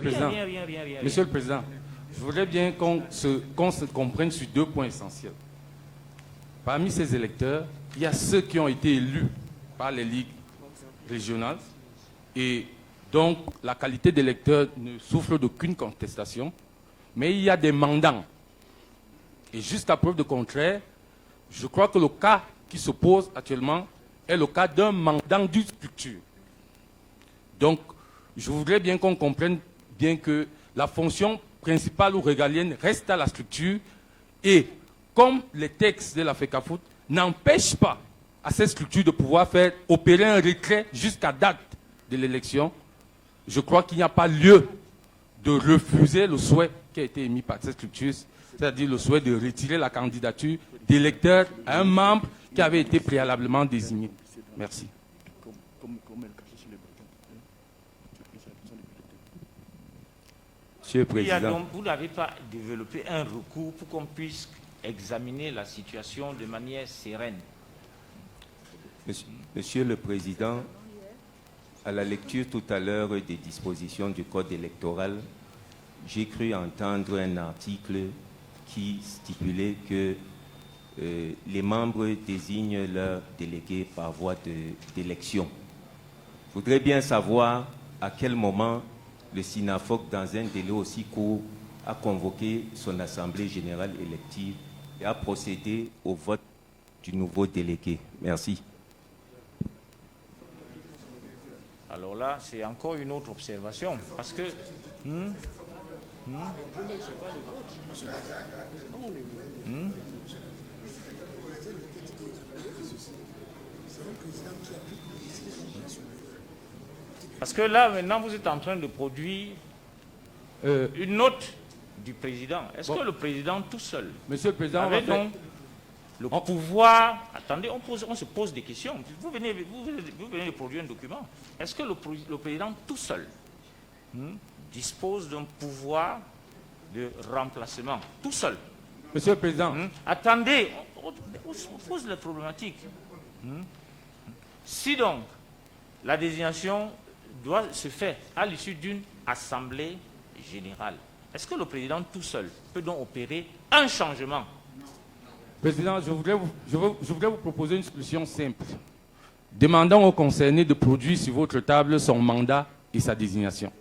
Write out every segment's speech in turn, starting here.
Président, Monsieur le Président, je voudrais bien qu'on se comprenne sur 2 points essentiels. Parmi ces électeurs, il y a ceux qui ont été élus par les ligues régionales et donc la qualité d'électeur ne souffre d'aucune contestation, mais il y a des mandants. Et jusqu'à preuve de contraire, je crois que le cas qui se pose actuellement est le cas d'un mandant d'une structure. Donc, je voudrais bien qu'on comprenne bien que la fonction principale ou régalienne reste à la structure et comme les textes de la FECAFOOT n'empêchent pas à cette structure de pouvoir faire opérer un retrait jusqu'à date de l'élection, je crois qu'il n'y a pas lieu de refuser le souhait qui a été émis par cette structure, c'est-à-dire le souhait de retirer la candidature d'électeur à un membre qui avait été préalablement désigné. Merci. Monsieur le Président. Donc, vous n'avez pas développé un recours pour qu'on puisse examiner la situation de manière sereine. Monsieur le Président, à la lecture tout à l'heure des dispositions du Code électoral, j'ai cru entendre un article qui stipulait que les membres désignent leurs délégués par voie d'élection. Je voudrais bien savoir à quel moment le SINAFOC, dans un délai aussi court, a convoqué son Assemblée générale élective et a procédé au vote du nouveau délégué. Merci. Alors là, c'est encore une autre observation, parce que... Parce que là, maintenant, vous êtes en train de produire une note du président. Est-ce que le président tout seul, Monsieur le Président, avait donc le pouvoir... Attendez, on se pose des questions. Vous venez de produire un document. Est-ce que le président tout seul dispose d'un pouvoir de remplacement, tout seul? Monsieur le Président. Attendez, on pose la problématique. Si donc la désignation doit se faire à l'issue d'une assemblée générale, est-ce que le président tout seul peut donc opérer un changement? Président, je voudrais vous proposer une solution simple. Demandons aux concernés de produire sur votre table son mandat et sa désignation.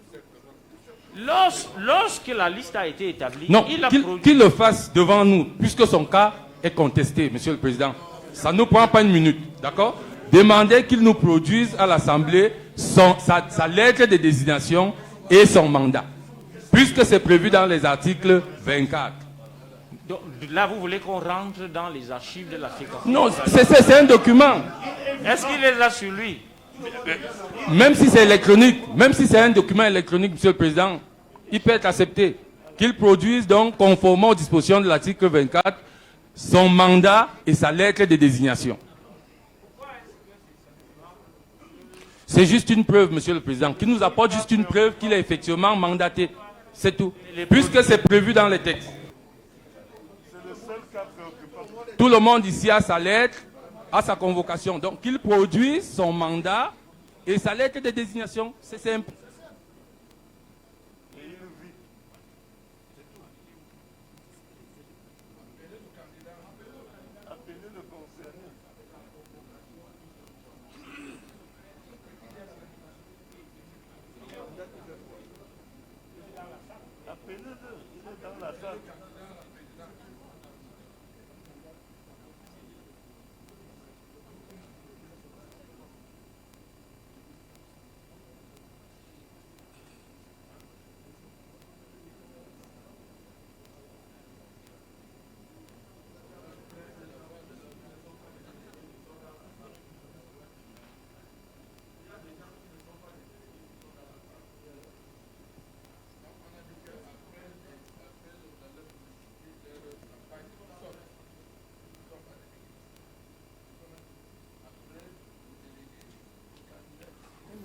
Lorsque la liste a été établie, non, il a produit... qu'il le fasse devant nous, puisque son cas est contesté, Monsieur le Président. Ça ne nous prend pas une minute, d'accord? Demandez qu'il nous produise à l'Assemblée sa lettre de désignation et son mandat, puisque c'est prévu dans les articles 24. Donc, là, vous voulez qu'on rentre dans les archives de la FECAFOOT? Non, c'est un document. Est-ce qu'il est là sur lui? Même si c'est électronique, même si c'est un document électronique, Monsieur le Président, il peut être accepté. Qu'il produise donc, conformément aux dispositions de l'article 24, son mandat et sa lettre de désignation. C'est juste une preuve, Monsieur le Président, qui nous apporte juste une preuve qu'il est effectivement mandaté. C'est tout. Puisque c'est prévu dans les textes. Tout le monde ici a sa lettre, a sa convocation. Donc, qu'il produise son mandat et sa lettre de désignation. C'est simple.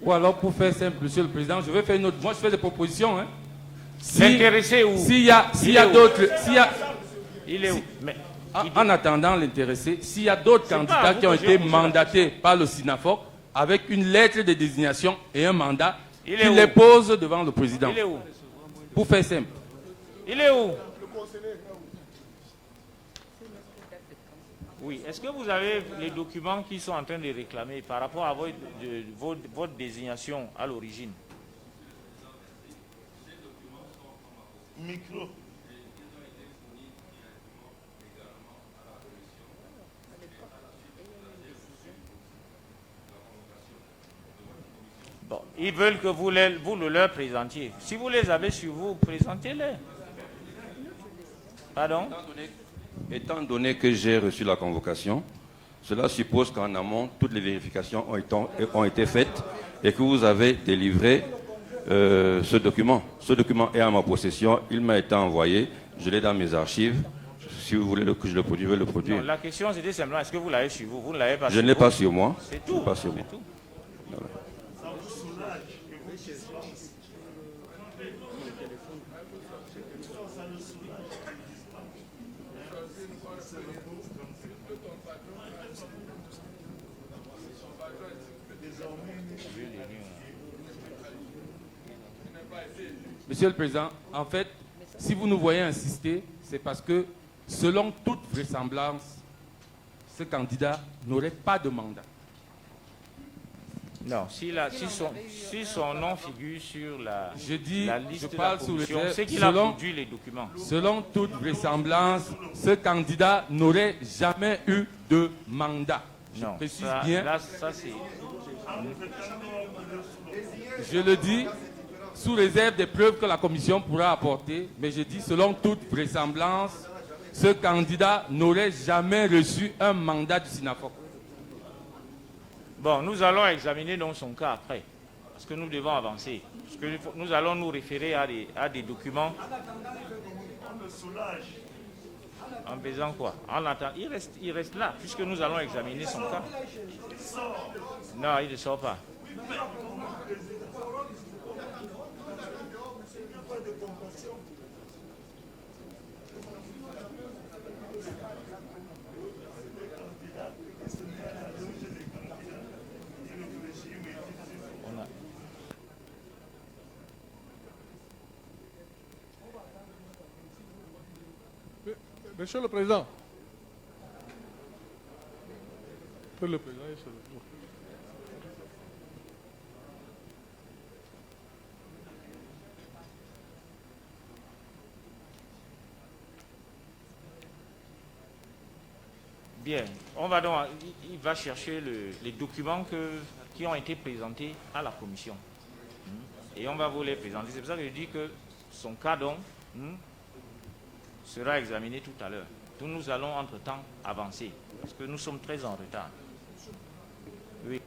Ou alors, pour faire simple, Monsieur le Président, je vais faire une autre. Moi, je fais des propositions. Hein. L'intéressé où? S'il y a d'autres... Il est où? En attendant l'intéressé, s'il y a d'autres candidats qui ont été mandatés par le SINAFOC avec une lettre de désignation et un mandat, qu'il les pose devant le Président. Il est où? Pour faire simple. Il est où? Oui, est-ce que vous avez les documents qui sont en train de réclamer par rapport à votre désignation à l'origine? Micro. Bon, ils veulent que vous le leur présentiez. Si vous les avez sur vous, présentez-les. Pardon? Étant donné que j'ai reçu la convocation, cela suppose qu'en amont, toutes les vérifications ont été faites et que vous avez délivré ce document. Ce document est en ma possession, il m'a été envoyé, je l'ai dans mes archives. Si vous voulez que je le produise, je vais le produire. Non, la question c'était simplement, est-ce que vous l'avez sur vous? Vous ne l'avez pas sur vous? Je ne l'ai pas sur moi. C'est tout. Pas sur moi. Tout. Voilà. Monsieur le Président, en fait, si vous nous voyez insister, c'est parce que, selon toute vraisemblance, ce candidat n'aurait pas de mandat. Non, si son nom figure sur la liste je de parle la sous commission, réserve, c'est qu'il a produit les documents. Selon toute vraisemblance, ce candidat n'aurait jamais eu de mandat. Je Non, précise ça, bien. là, ça c'est... Je le dis sous réserve des preuves que la commission pourra apporter, mais je dis selon toute vraisemblance, ce candidat n'aurait jamais reçu un mandat du SINAFOC. Bon, nous allons examiner donc son cas après, parce que nous devons avancer. Parce que nous allons nous référer à des documents. En faisant quoi? En attendant, il reste là, puisque nous allons examiner son cas. Non, il ne sort pas. Monsieur le Président. Monsieur le Président, Bien, on va donc, il va chercher les documents qui ont été présentés à la commission. Et on va vous les présenter. C'est pour ça que je dis que son cas donc sera examiné tout à l'heure. Nous allons entre-temps avancer, parce que nous sommes très en retard. Oui.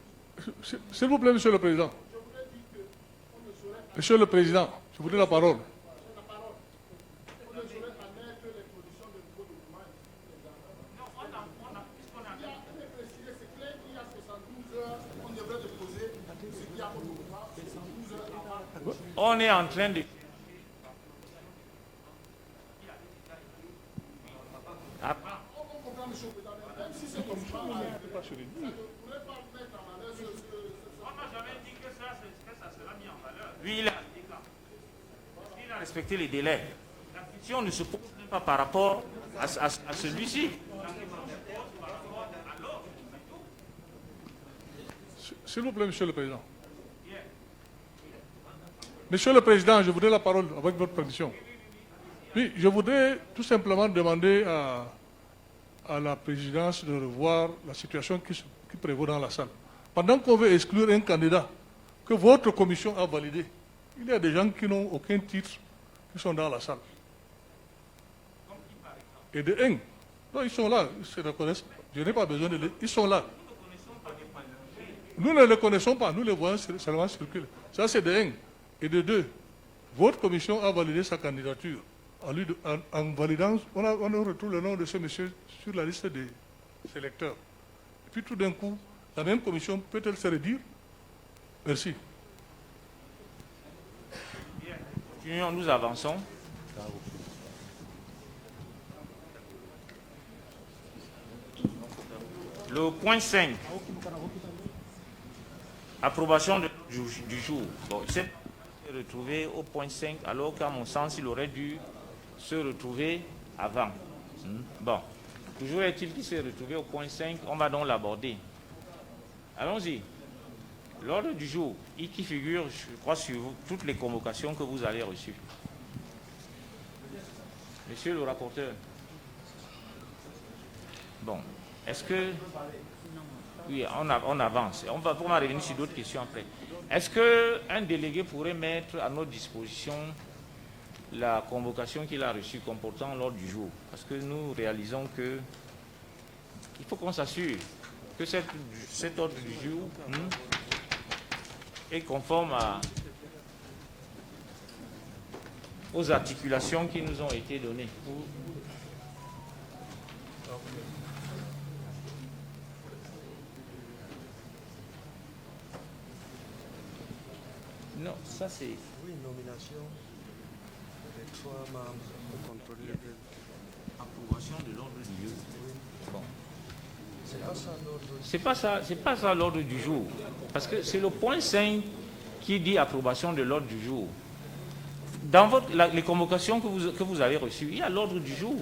s'il vous plaît, Monsieur le Président. Monsieur le Président, je vous donne la parole. On est en train de... Lui, il a respecté les délais. La question ne se pose même pas par rapport à celui-ci. S'il vous plaît, Monsieur le Président. Monsieur le Président, je voudrais la parole avec votre permission. Oui, je voudrais tout simplement demander à la présidence de revoir la situation qui prévaut dans la salle. Pendant qu'on veut exclure un candidat que votre commission a validé, il y a des gens qui n'ont aucun titre qui sont dans la salle. Et de un, non, ils sont là, ils se reconnaissent. Je n'ai pas besoin de les... Ils sont là. Nous ne les connaissons pas, nous les voyons seulement circuler. Ça, c'est de un. Et de deux, votre commission a validé sa candidature. En validant, on retrouve le nom de ce monsieur sur la liste des électeurs. Et puis tout d'un coup, la même commission peut-elle se redire? Merci. Bien, nous avançons. Le point 5. Approbation du jour. Bon, c'est retrouvé au point 5, alors qu'à mon sens, il aurait dû se retrouver avant. Bon, toujours est-il qu'il s'est retrouvé au point 5, on va donc l'aborder. Allons-y. L'ordre du jour, qui figure, je crois, sur toutes les convocations que vous avez reçues. Monsieur le rapporteur. Bon, est-ce que... Oui, on avance. On va revenir sur d'autres questions après. Est-ce qu'un délégué pourrait mettre à notre disposition la convocation qu'il a reçue comportant l'ordre du jour? Parce que nous réalisons que il faut qu'on s'assure que cet ordre du jour est conforme aux articulations qui nous ont été données. Non, ça c'est... Oui, nomination des 3 membres pour contrôler approbation de l'ordre du jour. Bon. C'est pas ça l'ordre. C'est pas ça l'ordre du jour. Parce que c'est le point 5 qui dit approbation de l'ordre du jour. Dans les convocations que vous avez reçues, il y a l'ordre du jour.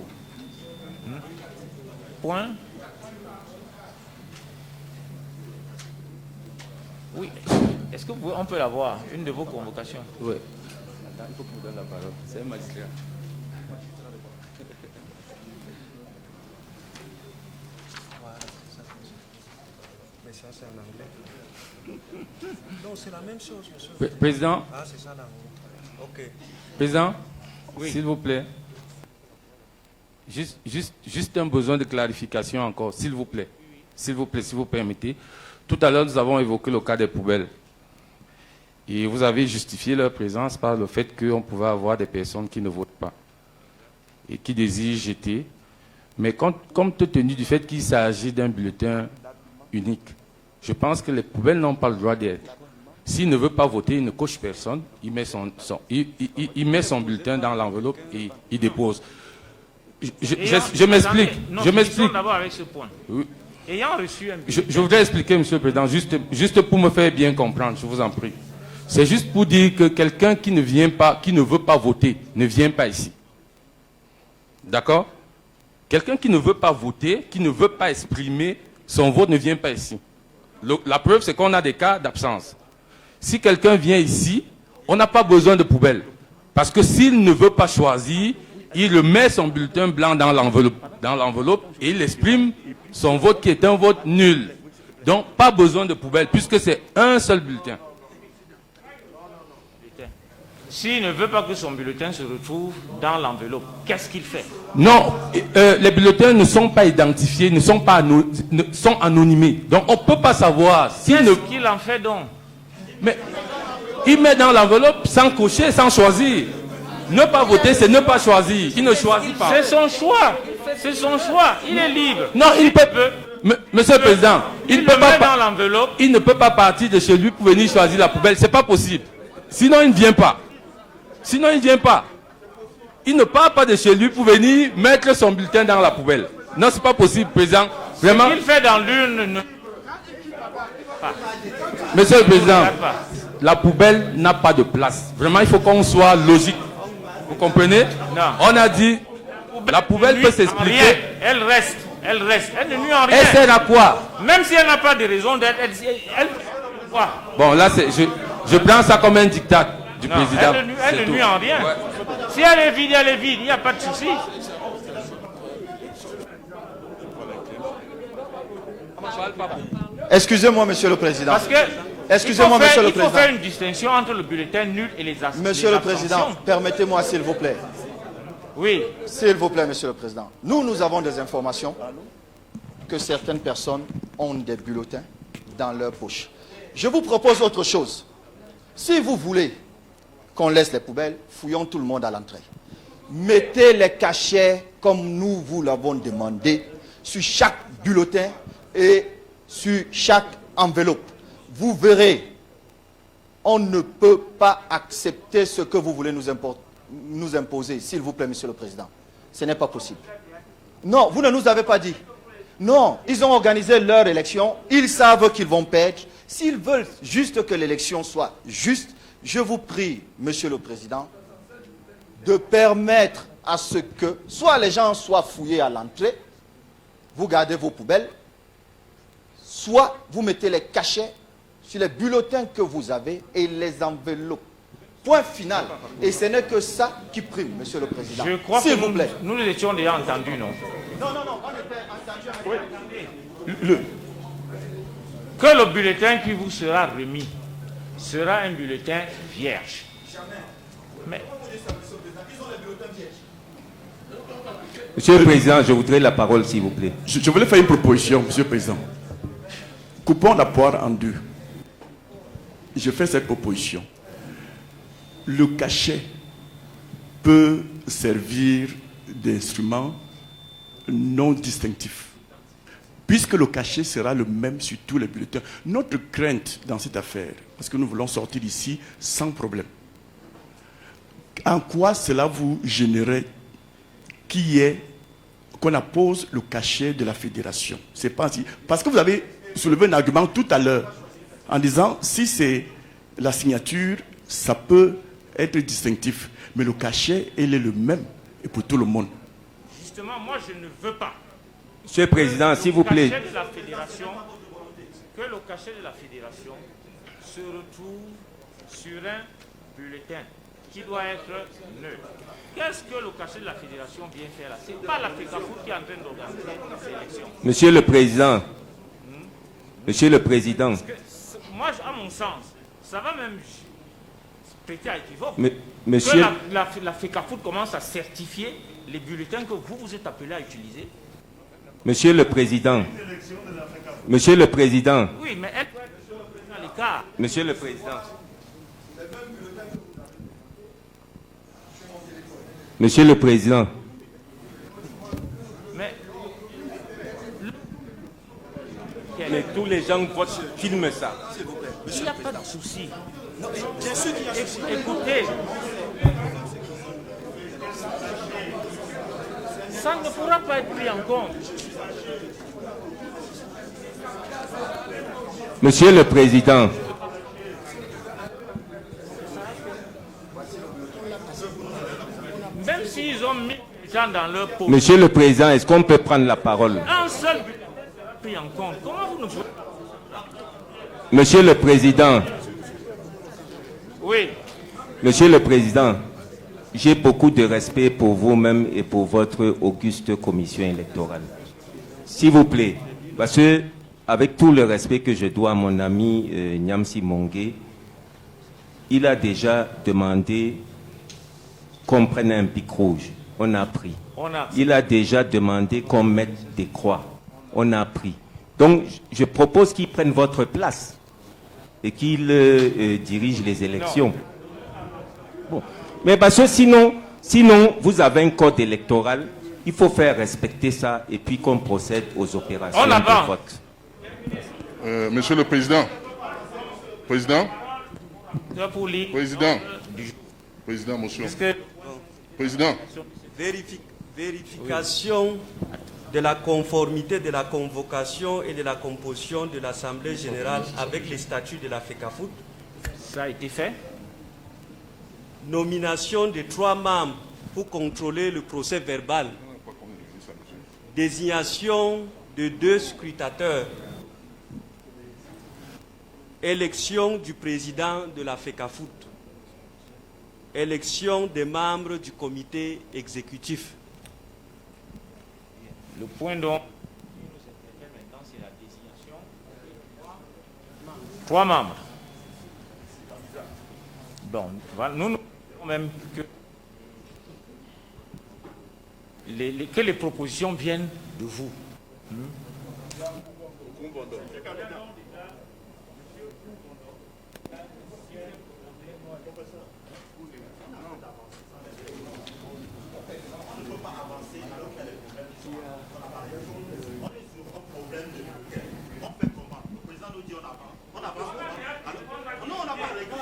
Point. Oui. Est-ce qu'on peut l'avoir, une de vos convocations? Oui. Attends, il faut que me donne la parole. C'est un magistrat. Voilà, ça, mais ça c'est en anglais. Non, c'est la même chose, monsieur. Président. Ah, c'est ça là. Ok. Président, oui. S'il vous plaît. Juste un besoin de clarification encore, s'il vous plaît. S'il vous plaît, si vous permettez. Tout à l'heure, nous avons évoqué le cas des poubelles. Et vous avez justifié leur présence par le fait qu'on pouvait avoir des personnes qui ne votent pas et qui désirent jeter. Mais compte tenu du fait qu'il s'agit d'un bulletin unique, je pense que les poubelles n'ont pas le droit d'être. S'il ne veut pas voter, il ne coche personne, il met son bulletin dans l'enveloppe et il dépose. Je m'explique. Je m'explique. D'abord avec ce point. Oui. Ayant reçu un bulletin... Je voudrais expliquer, Monsieur le Président, juste pour me faire bien comprendre, je vous en prie. C'est juste pour dire que quelqu'un qui ne veut pas voter, ne vient pas ici. D'accord? Quelqu'un qui ne veut pas voter, qui ne veut pas exprimer son vote, ne vient pas ici. La preuve, c'est qu'on a des cas d'absence. Si quelqu'un vient ici, on n'a pas besoin de poubelle. Parce que s'il ne veut pas choisir, il met son bulletin blanc dans l'enveloppe et il exprime son vote qui est un vote nul. Donc, pas besoin de poubelle, puisque c'est un seul bulletin. S'il ne veut pas que son bulletin se retrouve dans l'enveloppe, qu'est-ce qu'il fait? Non, les bulletins ne sont pas identifiés, sont anonymés. Donc, on ne peut pas savoir. Qu'est-ce qu'il en fait donc? Mais il met dans l'enveloppe sans cocher, sans choisir. Ne pas voter, c'est ne pas choisir. Il ne choisit pas. C'est son choix. C'est son choix. Il est libre. Non, il peut. Monsieur le Président, il ne peut pas partir de chez lui pour venir choisir la poubelle. C'est pas possible. Sinon, il ne vient pas. Sinon, il ne vient pas. Il ne part pas de chez lui pour venir mettre son bulletin dans la poubelle. Non, c'est pas possible, Président. Vraiment. Ce qu'il fait dans l'urne. Monsieur le Président, la poubelle n'a pas de place. Vraiment, il faut qu'on soit logique. Vous comprenez? Non. On a dit, la poubelle peut s'expliquer. Elle reste. Elle ne nuit en rien. Elle sert à quoi? Même si elle n'a pas de raison d'être, elle quoi? Bon, là, je prends ça comme un diktat du président. Elle ne nuit en rien. Ouais. Si elle est vide, il n'y a pas de souci. Excusez-moi, Monsieur le Président. Parce que excusez-moi, Monsieur le Président. Il faut faire une distinction entre le bulletin nul et les abstentions. Monsieur le Président, permettez-moi, s'il vous plaît. Oui. S'il vous plaît, Monsieur le Président. Nous avons des informations que certaines personnes ont des bulletins dans leur poche. Je vous propose autre chose. Si vous voulez qu'on laisse les poubelles, fouillons tout le monde à l'entrée. Mettez les cachets comme nous vous l'avons demandé sur chaque bulletin et sur chaque enveloppe. Vous verrez, on ne peut pas accepter ce que vous voulez nous imposer, s'il vous plaît, Monsieur le Président. Ce n'est pas possible. Non, vous ne nous avez pas dit. Non, ils ont organisé leur élection, ils savent qu'ils vont perdre. S'ils veulent juste que l'élection soit juste, je vous prie, Monsieur le Président, de permettre à ce que soit les gens soient fouillés à l'entrée, vous gardez vos poubelles, soit vous mettez les cachets sur les bulletins que vous avez et les enveloppes. Point final. Et ce n'est que ça qui prime, Monsieur le Président. Je crois S'il que vous plaît. nous les étions déjà entendus, non? Non, on était entendu. Que le bulletin qui vous sera remis sera un bulletin vierge. Mais Monsieur le Président, je voudrais la parole, s'il vous plaît. Je voulais faire une proposition, Monsieur le Président. Coupons la poire en deux. Je fais cette proposition. Le cachet peut servir d'instrument non distinctif. Puisque le cachet sera le même sur tous les bulletins. Notre crainte dans cette affaire, parce que nous voulons sortir d'ici sans problème. En quoi cela vous gênerait qu'on appose le cachet de la fédération? C'est pas ainsi. Parce que vous avez soulevé un argument tout à l'heure en disant si c'est la signature, ça peut être distinctif. Mais le cachet, il est le même et pour tout le monde. justement, moi je ne veux pas. Monsieur le Président, s'il vous plaît. Que le cachet de la fédération se retrouve sur un bulletin qui doit être neutre. Qu'est-ce que le cachet de la fédération vient faire là? Ce n'est pas la FECAFOOT qui est en train d'organiser ces élections. Monsieur le Président. Monsieur le Président. Parce que, moi, à mon sens, ça va même prêter à équivoque. Monsieur... Que la FECAFOOT commence à certifier les bulletins que vous êtes appelés à utiliser. Monsieur le Président. Monsieur le Président. Oui, mais elle doit être à l'écart. Monsieur le Président. Monsieur le Président. Mais tous les gens votent, filment ça. Il n'y a pas de souci. Bien sûr qu'il y a souci. Écoutez, ça ne pourra pas être pris en compte. Monsieur le Président. Même s'ils ont mis les gens dans leur peau. Monsieur le Président, est-ce qu'on peut prendre la parole? Un seul bulletin pris en compte. Comment vous ne pouvez... Monsieur le Président. Oui. Monsieur le Président, j'ai beaucoup de respect pour vous-même et pour votre auguste commission électorale. S'il vous plaît, parce que, avec tout le respect que je dois à mon ami Nyamsi Mongué, il a déjà demandé qu'on prenne un pic rouge. On a pris. Il a déjà demandé qu'on mette des croix. On a pris. Donc, je propose qu'il prenne votre place et qu'il dirige les élections. Bon. Mais parce que sinon, vous avez un code électoral, il faut faire respecter ça et puis qu'on procède aux opérations de vote. Monsieur le Président. Président, motion. Président. Vérification de la conformité de la convocation et de la composition de l'Assemblée générale avec les statuts de la FECAFOOT. Ça a été fait. Nomination de 3 membres pour contrôler le procès verbal. Désignation de 2 scrutateurs. Élection du président de la FECAFOOT. Élection des membres du comité exécutif. Le point dont nous interpelle maintenant, c'est la désignation de 3 membres. Bon, nous disons même que les propositions viennent de vous.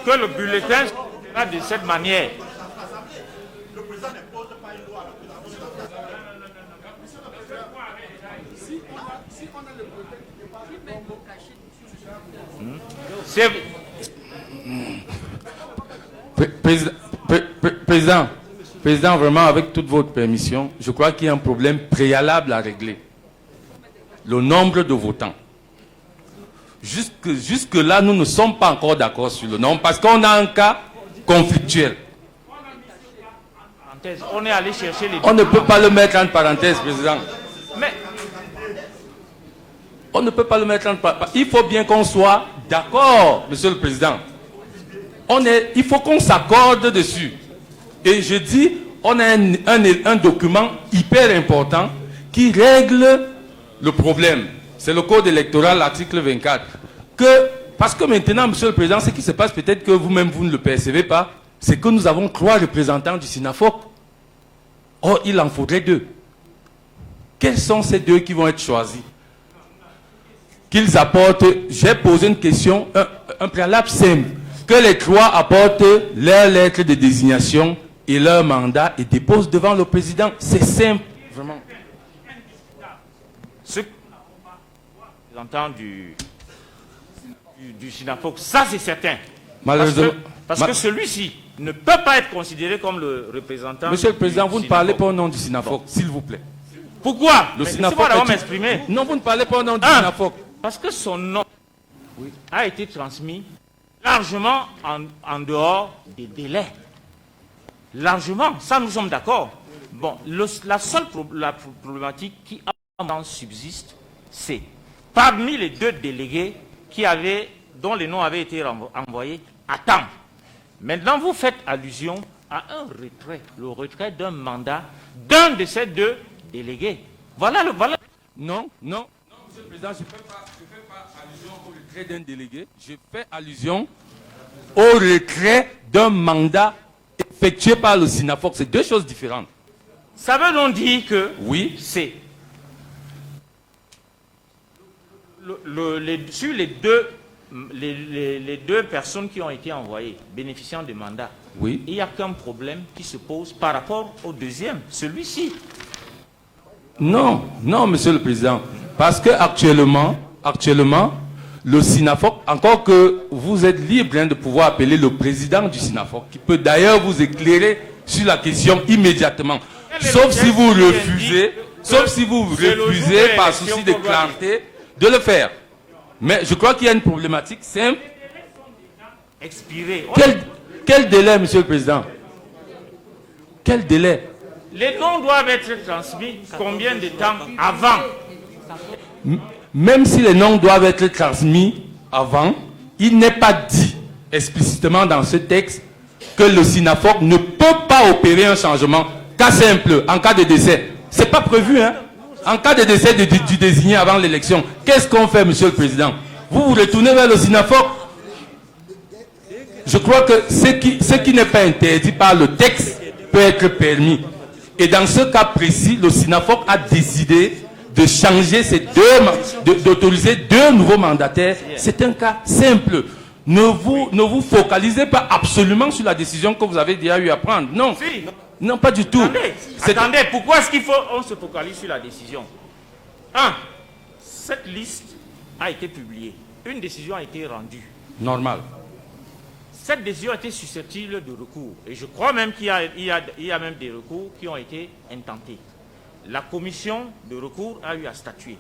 Que le bulletin sera de cette manière. Le président n'impose pas une loi. Si on a le bulletin, C'est... Président, vraiment, avec toute votre permission, je crois qu'il y a un problème préalable à régler. Le nombre de votants. Jusque-là, nous ne sommes pas encore d'accord sur le nombre parce qu'on a un cas conflictuel. On est allé chercher les... On ne peut pas le mettre en parenthèse, Président. Mais... On ne peut pas le mettre en parenthèse. Il faut bien qu'on soit d'accord, Monsieur le Président. Il faut qu'on s'accorde dessus. Et je dis, on a un document hyper important qui règle le problème. C'est le code électoral, l'article 24. Parce que maintenant, Monsieur le Président, ce qui se passe, peut-être que vous-même, vous ne le percevez pas, c'est que nous avons 3 représentants du SINAFOC. Or, il en faudrait 2. Quels sont ces 2 qui vont être choisis? Qu'ils apportent, j'ai posé une question, un préalable simple, que les 3 apportent leur lettre de désignation et leur mandat et déposent devant le président. C'est simple, vraiment. Ce représentant du SINAFOC, ça c'est certain. Malheureusement. Parce que celui-ci ne peut pas être considéré comme le représentant. Monsieur le Président, vous ne parlez pas au nom du SINAFOC, s'il vous plaît. Pourquoi? Le SINAFOC m'exprimer. Non, vous ne parlez pas au nom du SINAFOC. Parce que son nom a été transmis largement en dehors des délais. Largement, ça nous sommes d'accord. Bon, la seule problématique qui subsiste, c'est parmi les 2 délégués dont les noms avaient été envoyés à temps. Maintenant, vous faites allusion à un retrait, le retrait d'un mandat d'un de ces 2 délégués. Voilà. Non, Monsieur le Président, je ne fais pas allusion au retrait d'un délégué. Je fais allusion au retrait d'un mandat effectué par le SINAFOC. C'est 2 choses différentes. Ça veut donc dire que oui, c'est sur les deux personnes qui ont été envoyées, bénéficiant de mandats, oui, il n'y a qu'un problème qui se pose par rapport au deuxième, celui-ci. Non, Monsieur le Président. Parce que actuellement, le SINAFOC, encore que vous êtes libre de pouvoir appeler le président du SINAFOC, qui peut d'ailleurs vous éclairer sur la question immédiatement. Sauf si vous refusez par souci de clarté de le faire. Mais je crois qu'il y a une problématique simple. Expiré. Quel délai, Monsieur le Président? Quel délai? Les noms doivent être transmis combien de temps avant? Même si les noms doivent être transmis avant, il n'est pas dit explicitement dans ce texte que le SINAFOC ne peut pas opérer un changement. Cas simple, en cas de décès. Ce n'est pas prévu, hein? En cas de décès du désigné avant l'élection, qu'est-ce qu'on fait, Monsieur le Président? Vous retournez vers le SINAFOC? Je crois que ce qui n'est pas interdit par le texte peut être permis. Et dans ce cas précis, le SINAFOC a décidé de changer d'autoriser 2 nouveaux mandataires. C'est un cas simple. Ne vous focalisez pas absolument sur la décision que vous avez déjà eu à prendre. Non. Si. Non, pas du tout. Attendez, pourquoi est-ce qu'il faut on se focalise sur la décision? 1. Cette liste a été publiée. Une décision a été rendue. Normal. Cette décision a été susceptible de recours. Et je crois même qu'il y a même des recours qui ont été intentés. La commission de recours a eu à statuer.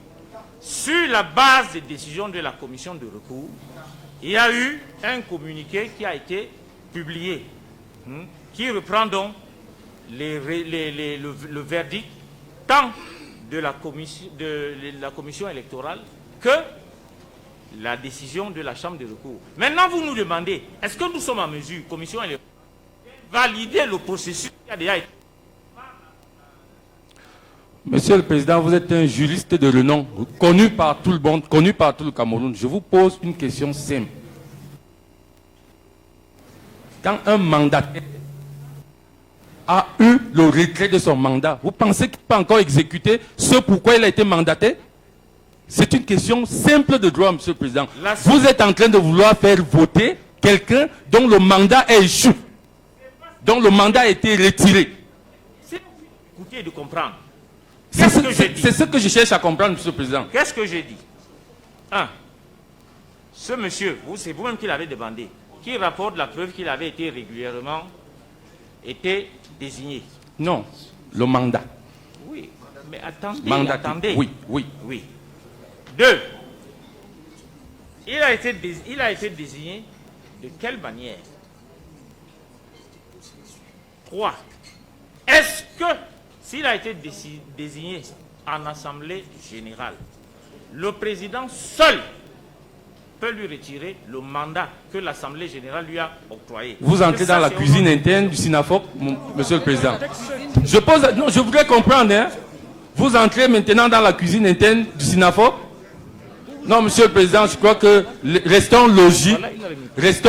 Sur la base des décisions de la commission de recours, il y a eu un communiqué qui a été publié, qui reprend donc le verdict tant de la commission électorale que la décision de la Chambre de recours. Maintenant, vous nous demandez, est-ce que nous sommes en mesure, commission électorale, de valider le processus qui a déjà été... Monsieur le Président, vous êtes un juriste de renom, connu par tout le monde, connu par tout le Cameroun. Je vous pose une question simple. Quand un mandataire a eu le retrait de son mandat, vous pensez qu'il peut encore exécuter ce pourquoi il a été mandaté? C'est une question simple de droit, Monsieur le Président. Vous êtes en train de vouloir faire voter quelqu'un dont le mandat est échu, dont le mandat a été retiré. C'est écoutez de comprendre. C'est ce que je cherche à comprendre, Monsieur le Président. Qu'est-ce que j'ai dit? 1. Ce monsieur, c'est vous-même qui l'avez demandé, qui rapporte la preuve qu'il avait été régulièrement était désigné. Non, le mandat. Oui, mais attendez, Mandaté. attendez. Oui, oui. Oui. 2. Il a été désigné de quelle manière? 3. Est-ce que s'il a été désigné en assemblée générale, le président seul peut lui retirer le mandat que l'assemblée générale lui a octroyé? Vous entrez dans la cuisine interne du SINAFOC, monsieur le président. Non, je voudrais comprendre. Hein. Vous entrez maintenant dans la cuisine interne du SINAFOC? Non, monsieur le président, je crois que restons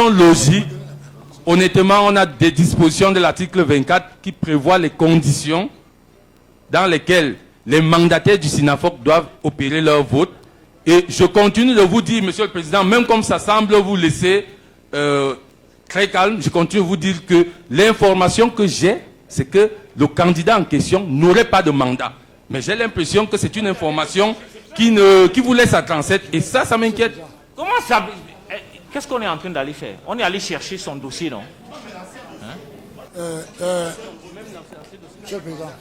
logiques. Honnêtement, on a des dispositions de l'article 24 qui prévoient les conditions dans lesquelles les mandataires du SINAFOC doivent opérer leur vote. Et je continue de vous dire, monsieur le président, même comme ça semble vous laisser très calme, je continue de vous dire que l'information que j'ai, c'est que le candidat en question n'aurait pas de mandat. Mais j'ai l'impression que c'est une information qui vous laisse à 37. Et ça m'inquiète. Comment ça? Qu'est-ce qu'on est en train d'aller faire? On est allé chercher son dossier, non? Monsieur le Président.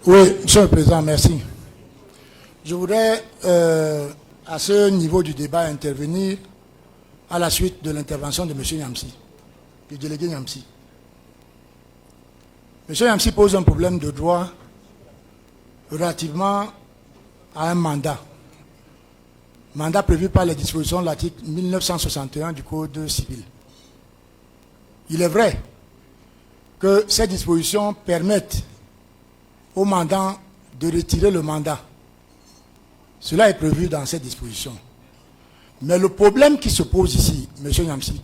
Oui, Monsieur le Président, merci. Je voudrais, à ce niveau du débat, intervenir à la suite de l'intervention de M. Yamsi, du délégué Yamsi. M. Yamsi pose un problème de droit relativement à un mandat. Mandat prévu par les dispositions de l'article 1961 du Code civil. Il est vrai que ces dispositions permettent au mandant de retirer le mandat. Cela est prévu dans ces dispositions. Mais le problème qui se pose ici, M. Yamsi,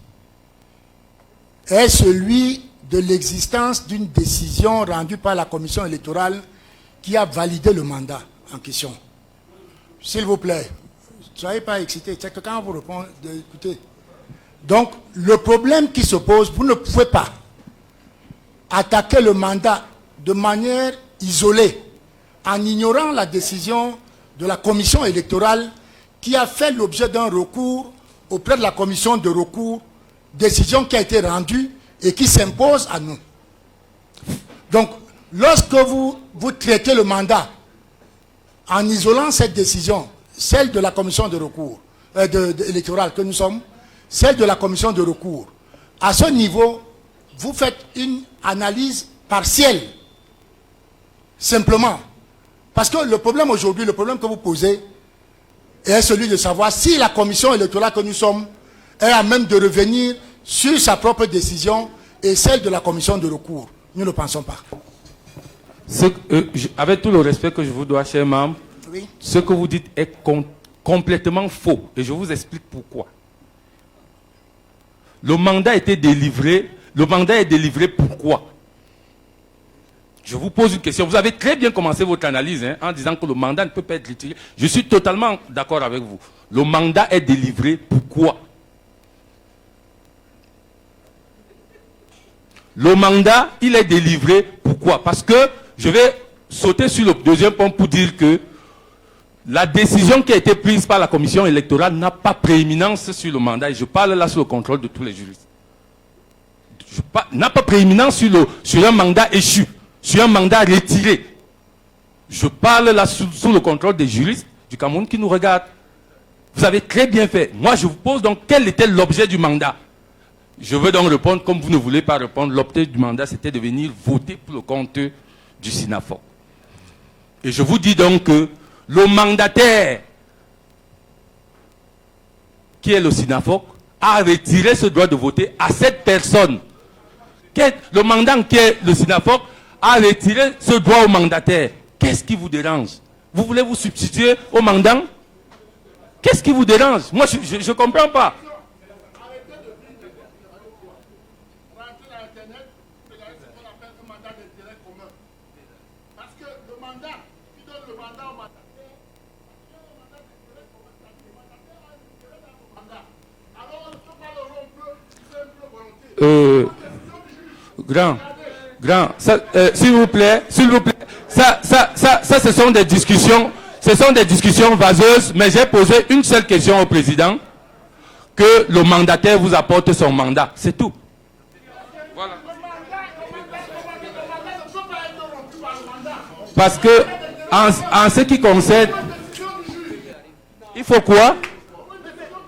est celui de l'existence d'une décision rendue par la commission électorale qui a validé le mandat en question. S'il vous plaît, ne soyez pas excité, c'est que quand on vous répond, écoutez. Donc, le problème qui se pose, vous ne pouvez pas attaquer le mandat de manière isolée, en ignorant la décision de la commission électorale qui a fait l'objet d'un recours auprès de la commission de recours, décision qui a été rendue et qui s'impose à nous. Donc, lorsque vous traitez le mandat en isolant cette décision, celle de la commission de recours électorale que nous sommes, celle de la commission de recours, à ce niveau, vous faites une analyse partielle. Simplement. Parce que le problème aujourd'hui, le problème que vous posez, est celui de savoir si la commission électorale que nous sommes est à même de revenir sur sa propre décision et celle de la commission de recours. Nous ne pensons pas. Avec tout le respect que je vous dois, chers membres, oui. Ce que vous dites est complètement faux. Et je vous explique pourquoi. Le mandat a été délivré. Le mandat est délivré pourquoi? Je vous pose une question. Vous avez très bien commencé votre analyse en disant que le mandat ne peut pas être retiré. Je suis totalement d'accord avec vous. Le mandat est délivré pourquoi? Le mandat, il est délivré pourquoi? Parce que je vais sauter sur le deuxième point pour dire que la décision qui a été prise par la commission électorale n'a pas prééminence sur le mandat. Et je parle là sous le contrôle de tous les juristes. N'a pas prééminence sur un mandat échu, sur un mandat retiré. Je parle là sous le contrôle des juristes du Cameroun qui nous regardent. Vous avez très bien fait. Moi, je vous pose donc quel était l'objet du mandat. Je veux donc répondre comme vous ne voulez pas répondre. L'objet du mandat, c'était de venir voter pour le compte du SINAFOC. Et je vous dis donc que le mandataire, qui est le SINAFOC, a retiré ce droit de voter à cette personne. Le mandant qui est le SINAFOC a retiré ce droit au mandataire. Qu'est-ce qui vous dérange? Vous voulez vous substituer au mandant? Qu'est-ce qui vous dérange? Moi, je ne comprends pas. Grand, s'il vous plaît, ça, ce sont des discussions vaseuses, mais j'ai posé une seule question au président, que le mandataire vous apporte son mandat. C'est tout. Voilà. Parce que, en ce qui concerne... Il faut quoi?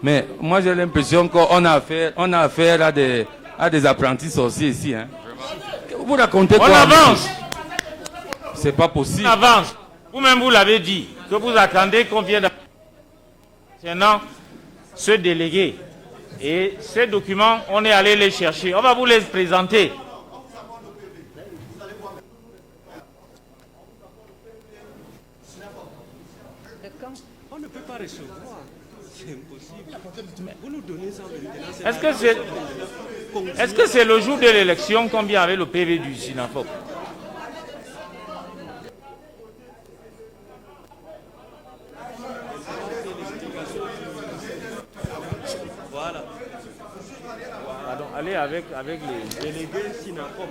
Mais moi j'ai l'impression qu'on a affaire à des apprentis sorciers ici. Hein. Vous racontez quoi? On avance. C'est pas possible. On avance. Vous-même vous l'avez dit, que vous attendez qu'on vienne maintenant se déléguer. Et ces documents, on est allé les chercher. On va vous les présenter. On ne peut pas recevoir. C'est impossible. Vous nous donnez ça maintenant. Est-ce que c'est le jour de l'élection qu'on vient avec le PV du SINAFOC? Voilà. Pardon, allez avec les Délégué SINAFOC.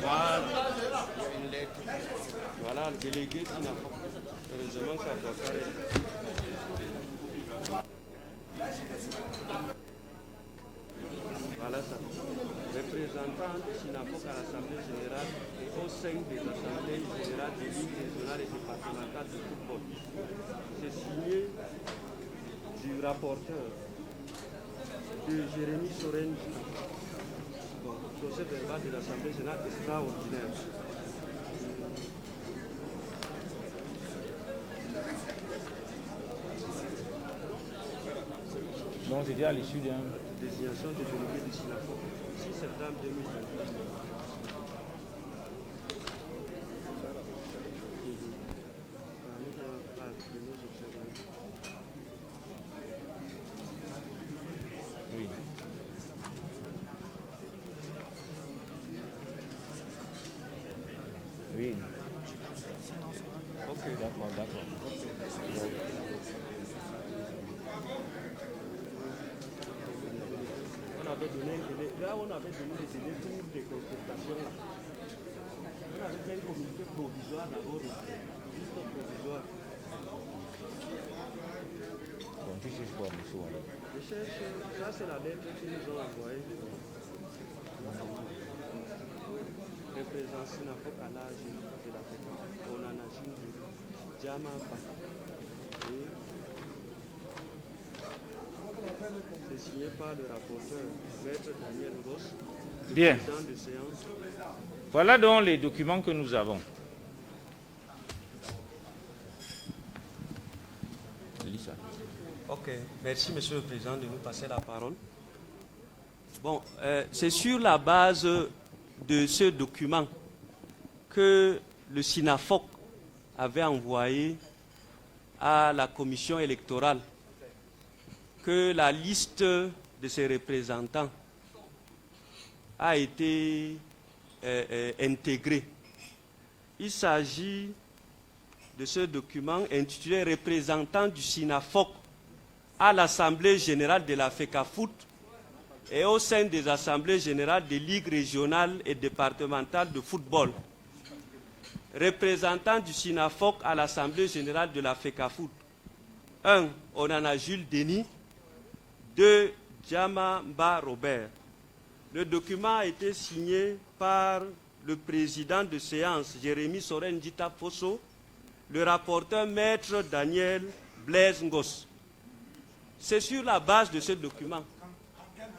Voilà. Voilà, le délégué SINAFOC. Heureusement, ça doit pas être. Voilà ça. Représentant du SINAFOC à l'Assemblée générale et au sein des assemblées générales des ligues régionales et départementales de football. C'est signé du rapporteur de Jérémy Soren. Bon, procès verbal de l'Assemblée générale extraordinaire. Donc c'était à l'issue d'un... Désignation des délégués du SINAFOC, 6 septembre 2023. Oui. Oui. Ok, D'accord. On avait donné des délais pour des consultations. On avait fait un communiqué provisoire d'abord, juste provisoire. Bon, tu cherches quoi, monsieur? Je cherche, ça c'est la lettre qu'ils nous ont envoyée. Représentant SINAFOC à l'âge de la fréquence. On en a dit Djamamba. C'est signé par le rapporteur, Maître Daniel Ross. Bien. Président de séance. Voilà donc les documents que nous avons. Lisa. Ok, merci Monsieur le Président de nous passer la parole. Bon, c'est sur la base de ce document que le SINAFOC avait envoyé à la commission électorale que la liste de ses représentants a été intégrée. Il s'agit de ce document intitulé « Représentant du SINAFOC à l'Assemblée générale de la FECAFOOT et au sein des assemblées générales des ligues régionales et départementales de football. Représentant du SINAFOC à l'Assemblée générale de la FECAFOOT. 1. Onana Jules Denis. 2. Djamamba Robert. Le document a été signé par le président de séance, Jérémy Soren Djita Fosso, le rapporteur maître Daniel Blaise Ngos. C'est sur la base de ce document.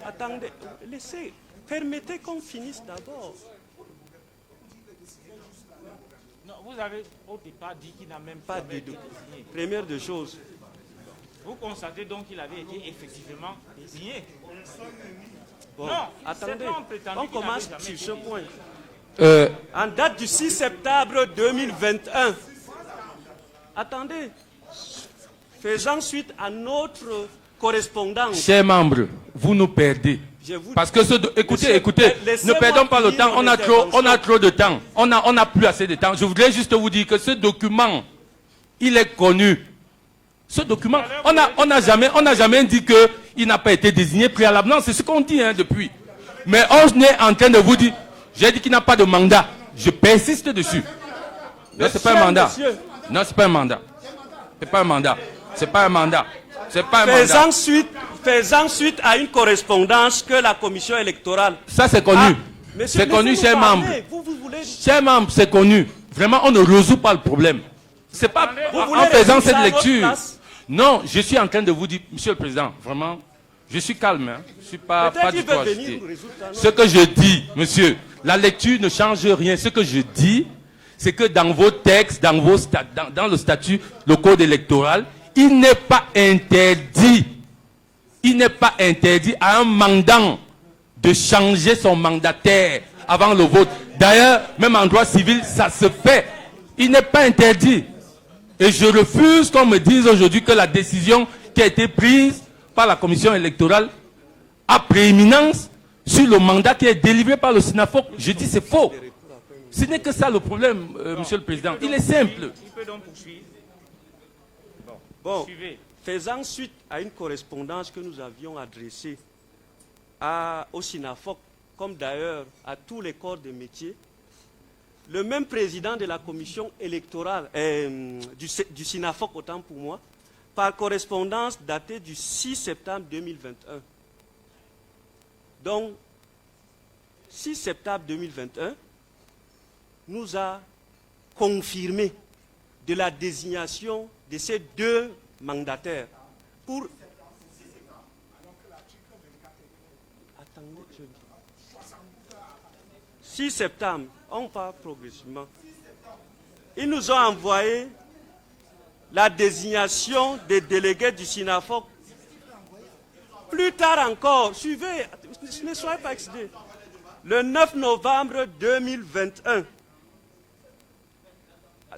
Attendez, laissez, permettez qu'on finisse d'abord. Non, vous avez au départ dit qu'il n'a même pas été désigné. Première des choses. Vous constatez donc qu'il avait été effectivement désigné. Bon, non, attendez, on commence sur ce point. En date du 6 septembre 2021. Attendez, faisant suite à notre correspondance. Chers membres, vous nous perdez. Parce que écoutez, ne perdons pas le temps, on a trop de temps. On n'a plus assez de temps. Je voudrais juste vous dire que ce document, il est connu. Ce document, on n'a jamais dit qu'il n'a pas été désigné préalablement. C'est ce qu'on dit depuis. Mais on est en train de vous dire, j'ai dit qu'il n'a pas de mandat. Je persiste dessus. Non, c'est pas un mandat. Non, c'est pas un mandat. C'est pas un mandat. C'est pas un mandat. C'est pas un mandat. Faisant suite à une correspondance que la commission électorale... Ça, c'est connu. C'est connu, chers membres. Chers membres, c'est connu. Vraiment, on ne résout pas le problème. C'est pas en faisant cette lecture. Non, je suis en train de vous dire, Monsieur le Président, vraiment, je suis calme. Hein. Je ne suis pas du tout agité. Ce que je dis, monsieur, la lecture ne change rien. Ce que je dis, c'est que dans vos textes, dans le statut, le code électoral, il n'est pas interdit. Il n'est pas interdit à un mandant de changer son mandataire avant le vote. D'ailleurs, même en droit civil, ça se fait. Il n'est pas interdit. Et je refuse qu'on me dise aujourd'hui que la décision qui a été prise par la commission électorale a prééminence sur le mandat qui est délivré par le SINAFOC. Je dis c'est faux. Ce n'est que ça le problème, Monsieur le Président. Il est simple. Il peut donc poursuivre. Bon, faisant suite à une correspondance que nous avions adressée au SINAFOC, comme d'ailleurs à tous les corps de métier, le même président de la commission électorale, du SINAFOC, autant pour moi, par correspondance datée du 6 septembre 2021. Donc, 6 septembre 2021, nous a confirmé de la désignation de ces deux mandataires pour... Attendez, je dis. 6 septembre, on part progressivement. Ils nous ont envoyé la désignation des délégués du SINAFOC. Plus tard encore, suivez, ne soyez pas excédés. Le 9 novembre 2021.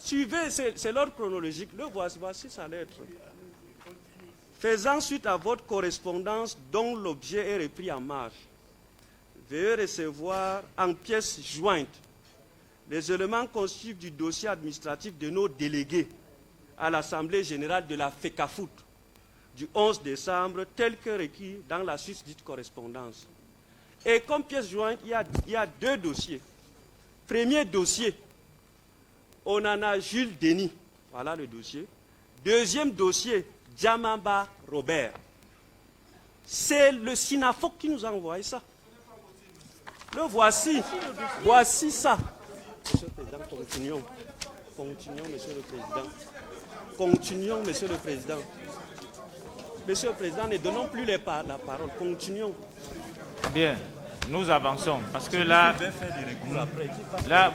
Suivez, c'est l'ordre chronologique. Le voici sa lettre. Faisant suite à votre correspondance dont l'objet est repris en marge, veuillez recevoir en pièces jointes les éléments constitutifs du dossier administratif de nos délégués à l'Assemblée générale de la FECAFOOT du 11 décembre, tel que requis dans la susdite correspondance. Et comme pièce jointe, il y a deux dossiers. Premier dossier, Onana Jules Denis. Voilà le dossier. Deuxième dossier, Djamamba Robert. C'est le SINAFOC qui nous a envoyé ça. Le voici. Voici ça. Monsieur le Président, continuons. Continuons, Monsieur le Président. Continuons, Monsieur le Président. Monsieur le Président, ne donnons plus la parole. Continuons. Bien, nous avançons. Parce que là,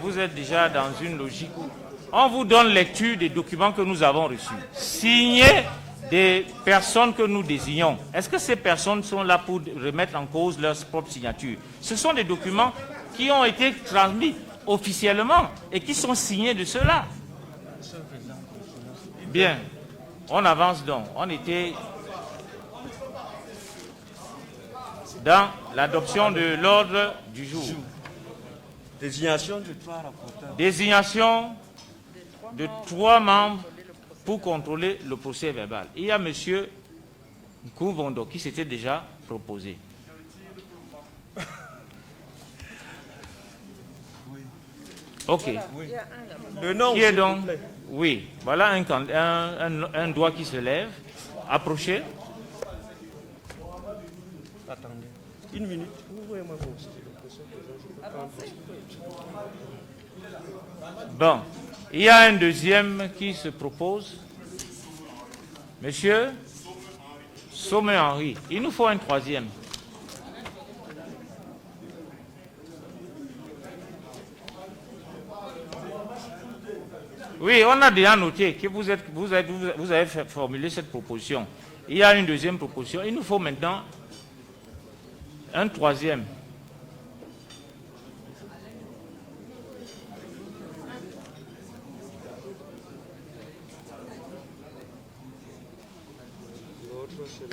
vous êtes déjà dans une logique où on vous donne lecture des documents que nous avons reçus, signés des personnes que nous désignons. Est-ce que ces personnes sont là pour remettre en cause leur propre signature? Ce sont des documents qui ont été transmis officiellement et qui sont signés de ceux-là. Bien, on avance donc. On était dans l'adoption de l'ordre du jour. Désignation de 3 rapporteurs. Désignation de 3 membres pour contrôler le procès verbal. Il y a M. Kouvondo qui s'était déjà proposé. Ok. Le nom, qui est donc? Oui. Voilà un doigt qui se lève. Approchez. Attendez. Une minute. Bon. Il y a un deuxième qui se propose. Monsieur Somme Henri. Il nous faut un troisième. Oui, on a déjà noté que vous avez formulé cette proposition. Il y a une deuxième proposition. Il nous faut maintenant un troisième. L'autre, c'est M.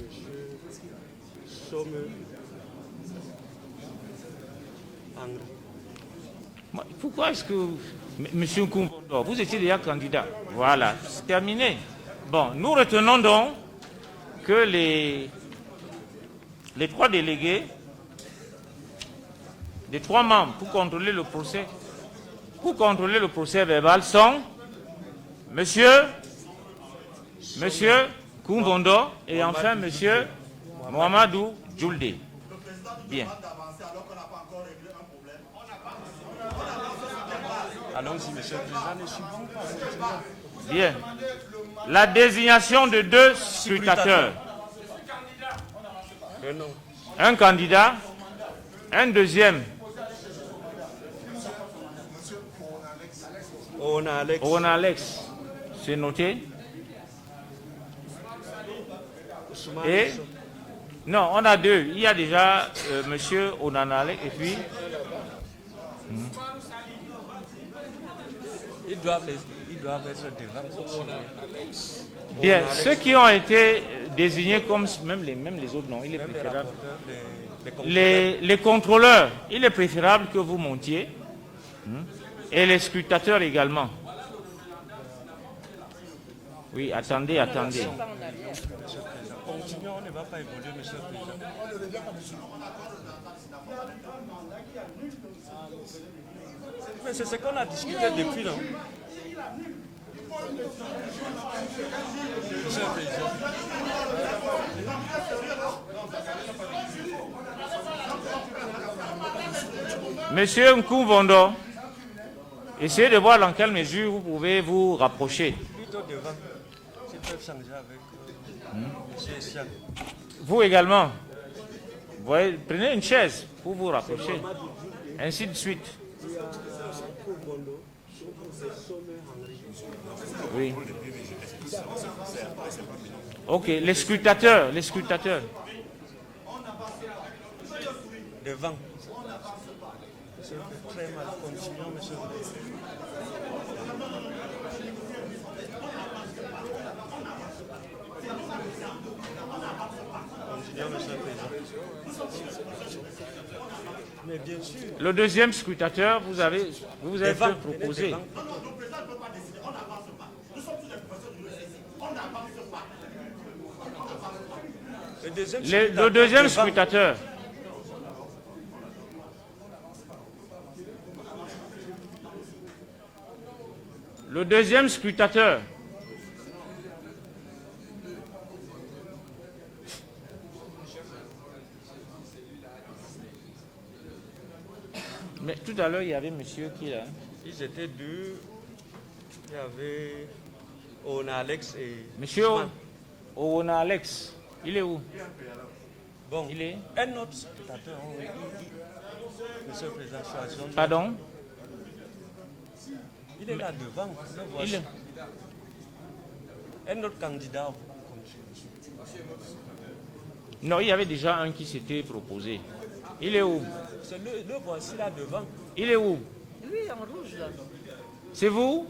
Somme Henri. Pourquoi est-ce que... Monsieur Kouvondo, vous étiez déjà candidat. Voilà, c'est terminé. Bon, nous retenons donc que les 3 délégués, les 3 membres pour contrôler le procès verbal sont Monsieur Koumbondo et enfin M. Mohamedou Djoulde. Bien. Allons-y, monsieur le président, ne suivons pas. Bien. La désignation de 2 scrutateurs. Un candidat, un deuxième. On a Alex. C'est noté. Et non, on a 2. Il y a déjà monsieur Onanale et puis Ils doivent être devant. bien, ceux qui ont été désignés comme même les autres non, il est préférable. Les contrôleurs, il est préférable que vous montiez et les scrutateurs également. Oui, attendez. Continuons, on ne va pas évoluer, monsieur le président. Mais c'est ce qu'on a discuté depuis, non? Monsieur le président. Monsieur Nkoumbondo, essayez de voir dans quelle mesure vous pouvez vous rapprocher. Plutôt devant. S'ils peuvent changer avec monsieur Essian. Vous également. Vous voyez, prenez une chaise pour vous rapprocher. Ainsi de suite. Oui. Ok, les scrutateurs. Devant. C'est très mal. Continuons, monsieur le président. Continuons, monsieur le président. Mais bien sûr. Le deuxième scrutateur, vous avez fait proposer. Le deuxième scrutateur. Le deuxième scrutateur. Mais tout à l'heure, il y avait monsieur qui là. Ils étaient 2. Il y avait Ona Alex et... Monsieur Ona Alex, il est où? Bon, il est... Un autre spectateur, monsieur le président, pardon? Il est là devant. Il est... Un autre candidat. Non, il y avait déjà un qui s'était proposé. Il est où? C'est le voici là devant. Il est où? Lui en rouge là. C'est vous?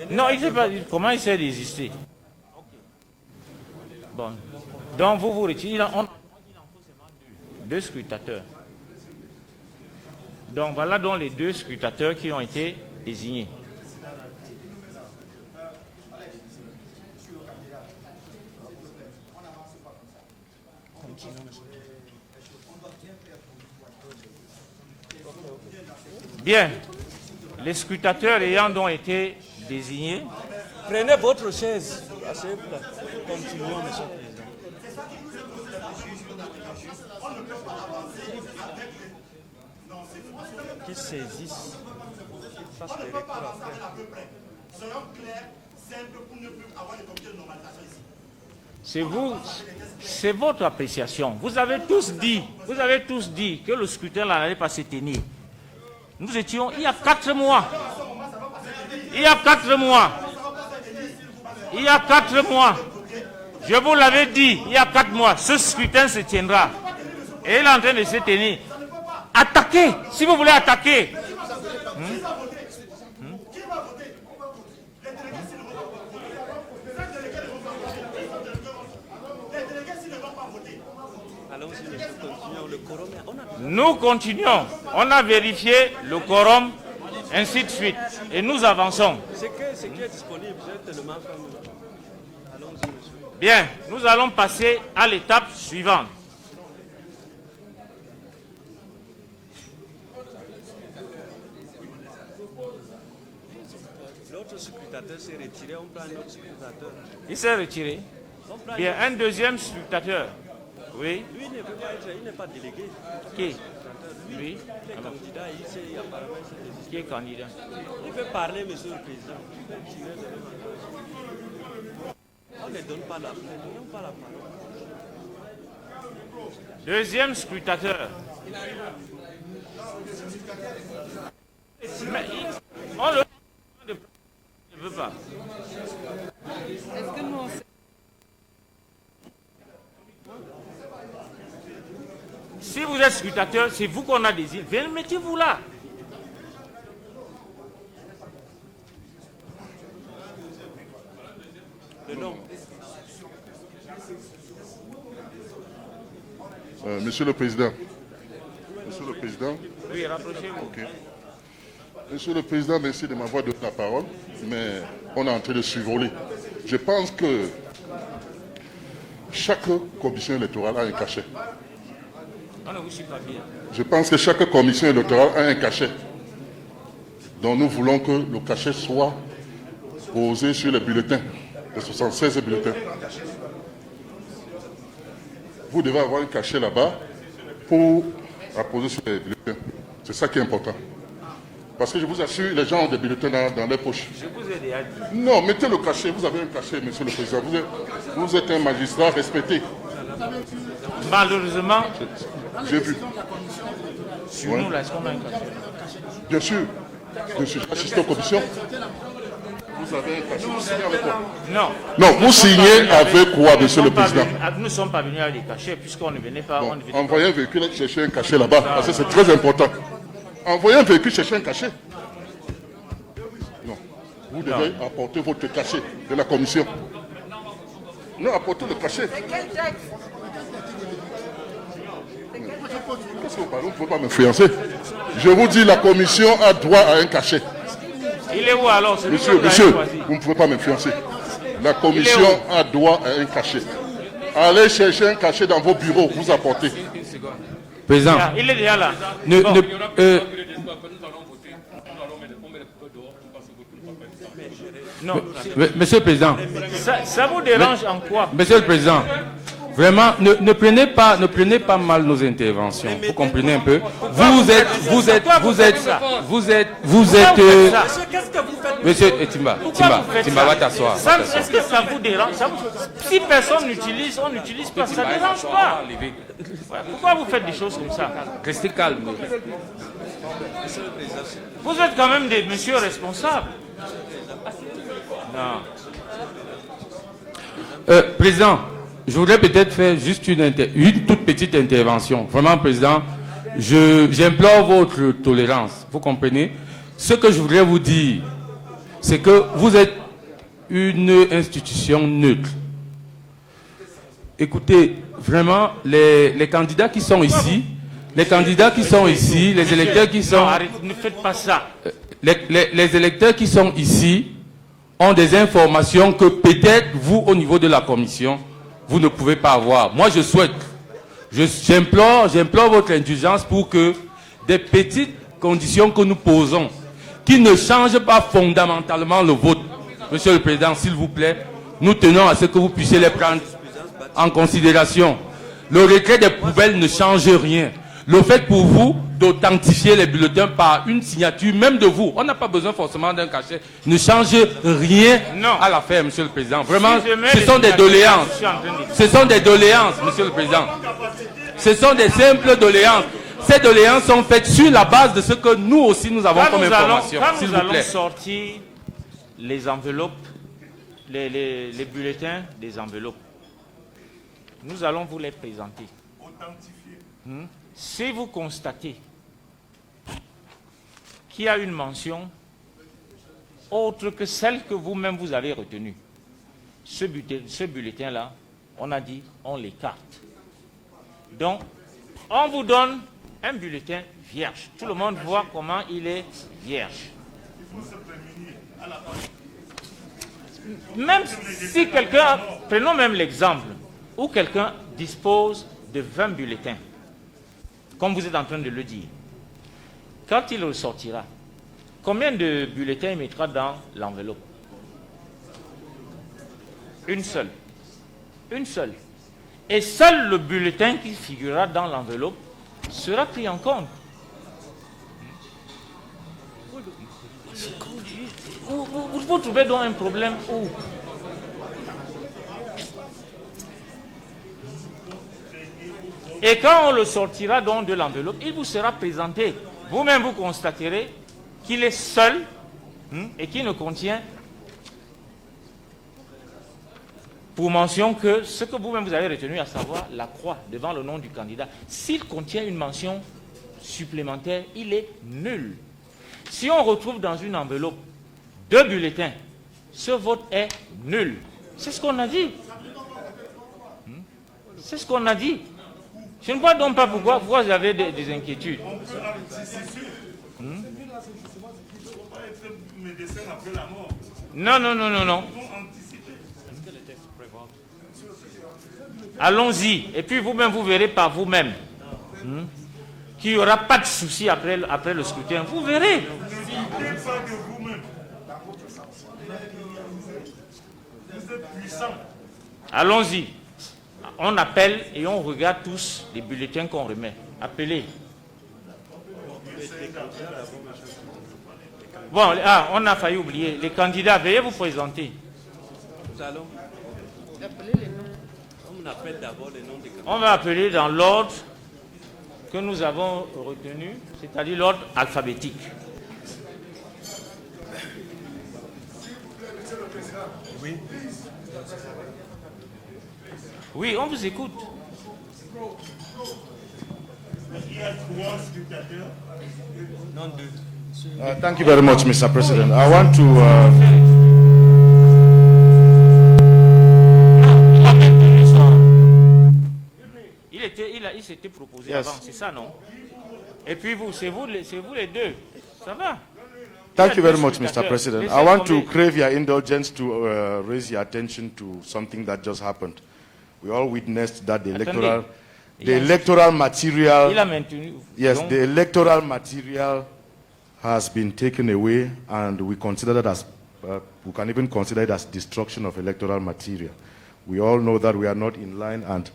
Non, il ne sait pas comment il s'est résisté. Bon. Donc vous retirez. On faut seulement 2 scrutateurs. Donc voilà donc les 2 scrutateurs qui ont été désignés. Bien. Les scrutateurs ayant donc été désignés. Prenez votre chaise. Continuons, monsieur le président. Qui saisissent. Fassent des recours après. Soyons clairs, simple pour ne plus avoir de comité de normalisation ici. C'est vous, c'est votre appréciation. Vous avez tous dit que le scrutin n'allait pas se tenir. Nous étions il y a 4 mois. Il y a 4 mois. Je vous l'avais dit, il y a 4 mois, ce scrutin se tiendra. Et il est en train de se tenir. Attaquez, si vous voulez attaquer. Nous continuons. On a vérifié le quorum, ainsi de suite. Et nous avançons. Ce qui est disponible, c'est tellement fameux. Allons-y, monsieur. Bien, nous allons passer à l'étape suivante. scrutateur s'est retiré, on prend un autre scrutateur. Il s'est retiré. Bien, un deuxième scrutateur. Oui. Lui, il ne peut pas être, il n'est pas délégué. Qui? Il Oui. est candidat, apparemment, il s'est désisté. Qui est candidat? Il peut parler, monsieur le président. Il peut tirer de l'homme. On ne donne pas la plainte, on n'a pas la parole. Deuxième scrutateur. Mais on le ne veut pas. Est-ce que nous, Si vous êtes scrutateur, c'est vous qu'on a désigné. Venez, mettez-vous là. Le nom. Monsieur le Président. Monsieur le Président. Oui, rapprochez-vous. Ok. Monsieur le Président, merci de m'avoir donné la parole, mais on est en train de survoler. Je pense que chaque commission électorale a un cachet. On ne vous suit pas bien. Je pense que chaque commission électorale a un cachet. Donc nous voulons que le cachet soit posé sur les bulletins, les 76 bulletins. Vous devez avoir un cachet là-bas pour apposer sur les bulletins. C'est ça qui est important. Parce que je vous assure, les gens ont des bulletins dans leurs poches. Je vous ai déjà dit. Non, mettez le cachet. Vous avez un cachet, monsieur le Président. Vous êtes un magistrat respecté. Malheureusement, j'ai vu. Sur nous, là, est-ce qu'on a un cachet? Bien sûr. Je suis assistant aux commissions. Vous avez un cachet. Vous signez avec quoi? Non. Non, vous signez avec quoi, monsieur le Président? Nous ne sommes pas venus avec des cachets, puisqu'on ne venait pas. Bon, envoyez un véhicule chercher un cachet là-bas, parce que c'est très important. Envoyez un véhicule chercher un cachet. Non. Vous devez apporter votre cachet de la commission. Non, apportez le cachet. quel texte? Qu'est-ce que vous parlez? Vous ne pouvez pas m'influencer. Je vous dis, la commission a droit à un cachet. Il est où alors? Monsieur, vous ne pouvez pas m'influencer. La commission a droit à un cachet. Allez chercher un cachet dans vos bureaux, vous apportez. Président. Il est déjà là. Non. Monsieur le Président. Ça vous dérange en quoi? Monsieur le Président, vraiment, ne prenez pas mal nos interventions. Vous comprenez un peu? Vous êtes. Monsieur Timba, va t'asseoir. Est-ce que ça vous dérange? Si personne n'utilise, on n'utilise pas. Ça ne dérange pas. Pourquoi vous faites des choses comme ça? Restez calme. Vous êtes quand même des messieurs responsables. Non. Président, je voudrais peut-être faire juste une toute petite intervention. Vraiment, Président, j'implore votre tolérance. Vous comprenez? Ce que je voudrais vous dire, c'est que vous êtes une institution neutre. Écoutez, vraiment, les candidats qui sont ici, les électeurs qui sont... Non, arrêtez, ne faites pas ça. Les électeurs qui sont ici ont des informations que peut-être vous, au niveau de la commission, vous ne pouvez pas avoir. Moi, j'implore votre indulgence pour que des petites conditions que nous posons, qui ne changent pas fondamentalement le vote, Monsieur le Président, s'il vous plaît, nous tenons à ce que vous puissiez les prendre en considération. Le retrait des poubelles ne change rien. Le fait pour vous d'authentifier les bulletins par une signature, même de vous, on n'a pas besoin forcément d'un cachet, ne change rien à l'affaire, Monsieur le Président. Vraiment, ce sont des doléances. Ce sont des doléances, Monsieur le Président. Ce sont des simples doléances. Ces doléances sont faites sur la base de ce que nous aussi nous avons comme information. Quand nous allons sortir les enveloppes, les bulletins des enveloppes, nous allons vous les présenter. Si vous constatez qu'il y a une mention autre que celle que vous-même vous avez retenue, ce bulletin-là, on a dit, on l'écarte. Donc, on vous donne un bulletin vierge. Tout le monde voit comment il est vierge. Même si quelqu'un, prenons même l'exemple, où quelqu'un dispose de 20 bulletins, comme vous êtes en train de le dire, quand il ressortira, combien de bulletins il mettra dans l'enveloppe? Une seule. Une seule. Et seul le bulletin qui figurera dans l'enveloppe sera pris en compte. Vous trouvez donc un problème où? Et quand on le sortira donc de l'enveloppe, il vous sera présenté. Vous-même, vous constaterez qu'il est seul et qu'il ne contient pour mention que ce que vous-même vous avez retenu, à savoir la croix devant le nom du candidat. S'il contient une mention supplémentaire, il est nul. Si on retrouve dans une enveloppe 2 bulletins, ce vote est nul. C'est ce qu'on a dit. C'est ce qu'on a dit. Je ne vois donc pas pourquoi vous avez des inquiétudes. Non, non, non, non, non. Allons-y. Et puis vous-même, vous verrez par vous-même qu'il n'y aura pas de souci après le scrutin. Vous verrez. Allons-y. On appelle et on regarde tous les bulletins qu'on remet. Appelez. Bon, on a failli oublier. Les candidats, veuillez vous présenter. Nous allons appeler les noms. On appelle d'abord les noms des candidats. On va appeler dans l'ordre que nous avons retenu, c'est-à-dire l'ordre alphabétique. Oui. Oui, on vous écoute. Non, deux. Thank you very much, Mr. President. I want to... Il s'était proposé avant, c'est ça, non? Et puis vous, c'est vous les deux. Ça va? Thank you very much, Mr. President. I want to crave your indulgence to raise your attention to something that just happened. We all witnessed that the electoral material... Yes, the electoral material has been taken away, and we consider that as... we can even consider it as destruction of electoral material. We all know that we are not in line, and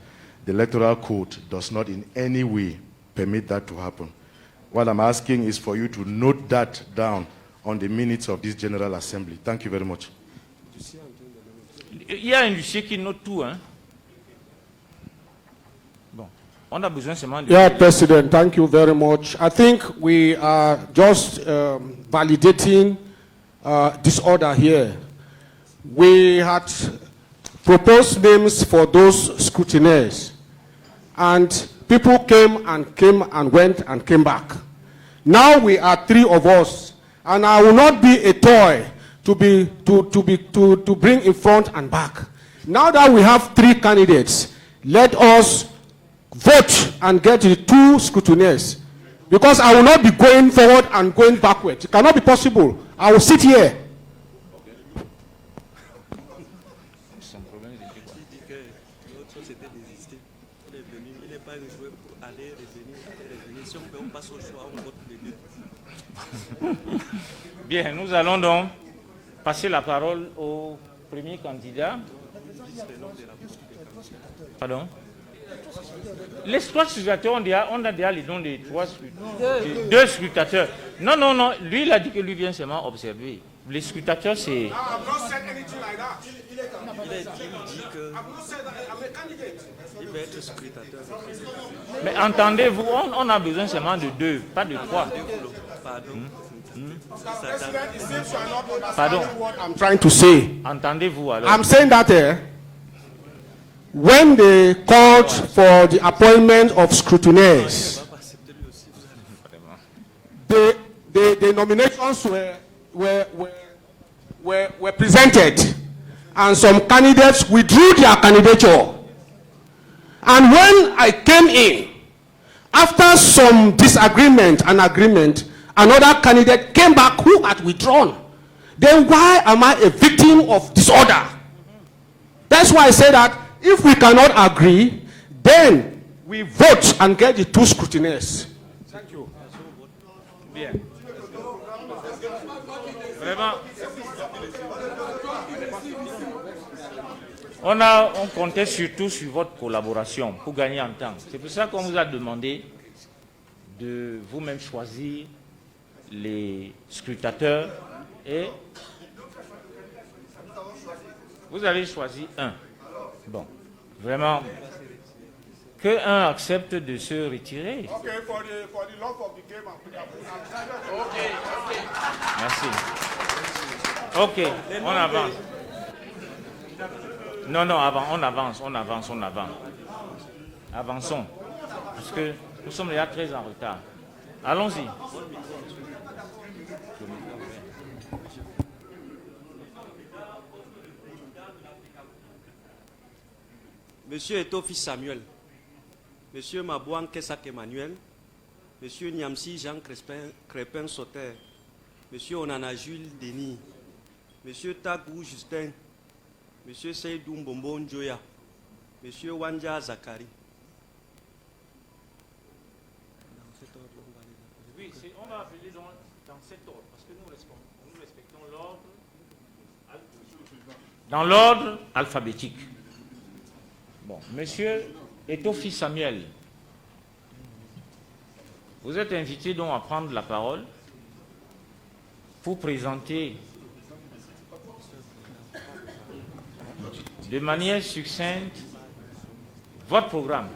the electoral code does not in any way permit that to happen. What I'm asking is for you to note that down on the minutes of this General Assembly. Thank you very much. Il y a un huissier qui note tout, hein? Bon, on a besoin seulement de... Yeah, President, thank you very much. I think we are just validating disorder here. We had proposed names for those scrutineers, and people came and went and came back. Now we are 3 of us, and I will not be a toy to bring in front and back. Now that we have 3 candidates, let us vote and get the 2 scrutineers, because I will not be going forward and going backward. It cannot be possible. I will sit here. Bien, nous allons donc passer la parole au premier candidat. Pardon? Les 3 scrutateurs, on a déjà les noms des 2 scrutateurs. Non, non, non, lui, il a dit que lui vient seulement observer. Les scrutateurs, c'est... Mais entendez-vous, on a besoin seulement de 2, pas de 3. Pardon. I'm trying to say. Entendez-vous alors? I'm saying that when they called for the appointment of scrutineers, the nominations were presented, and some candidates withdrew their candidature. And when I came in, after some disagreement and agreement, another candidate came back who had withdrawn. Then why am I a victim of disorder? That's why I say that if we cannot agree, then we vote and get the 2 scrutineers. Thank you. Bien. Vraiment. On comptait surtout sur votre collaboration pour gagner en temps. C'est pour ça qu'on vous a demandé de vous-même choisir les scrutateurs et vous avez choisi un. Bon, vraiment, que un accepte de se retirer. Merci. Ok, on avance. Non, on avance. Avançons. Parce que nous sommes déjà très en retard. Allons-y. Monsieur Etofi Samuel, Monsieur Mabouan Kesak Emmanuel, Monsieur Niamsi Jean Crépin Sauter, Monsieur Onana Jules Denis, Monsieur Tagou Justin, Monsieur Seydou Mbombo Njoya, Monsieur Wanja Zakari. Oui, on va appeler dans cet ordre, parce que nous respectons l'ordre dans l'ordre alphabétique. Bon, Monsieur Etofi Samuel, vous êtes invité donc à prendre la parole pour présenter de manière succincte votre programme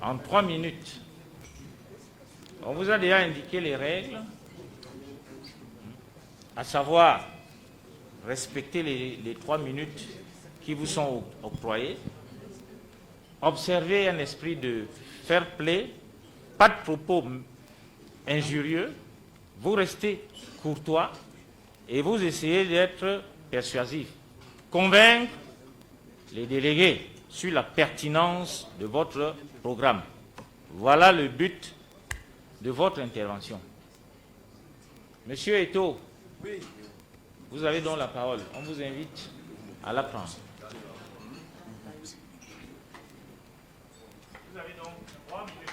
en 3 minutes. On vous a déjà indiqué les règles, à savoir respecter les 3 minutes qui vous sont octroyées, observer un esprit de fair play, pas de propos injurieux, vous restez courtois et vous essayez d'être persuasif, convaincre les délégués sur la pertinence de votre programme. Voilà le but de votre intervention. Monsieur Eto, vous avez donc la parole. On vous invite à la prendre. Vous avez donc 3 minutes.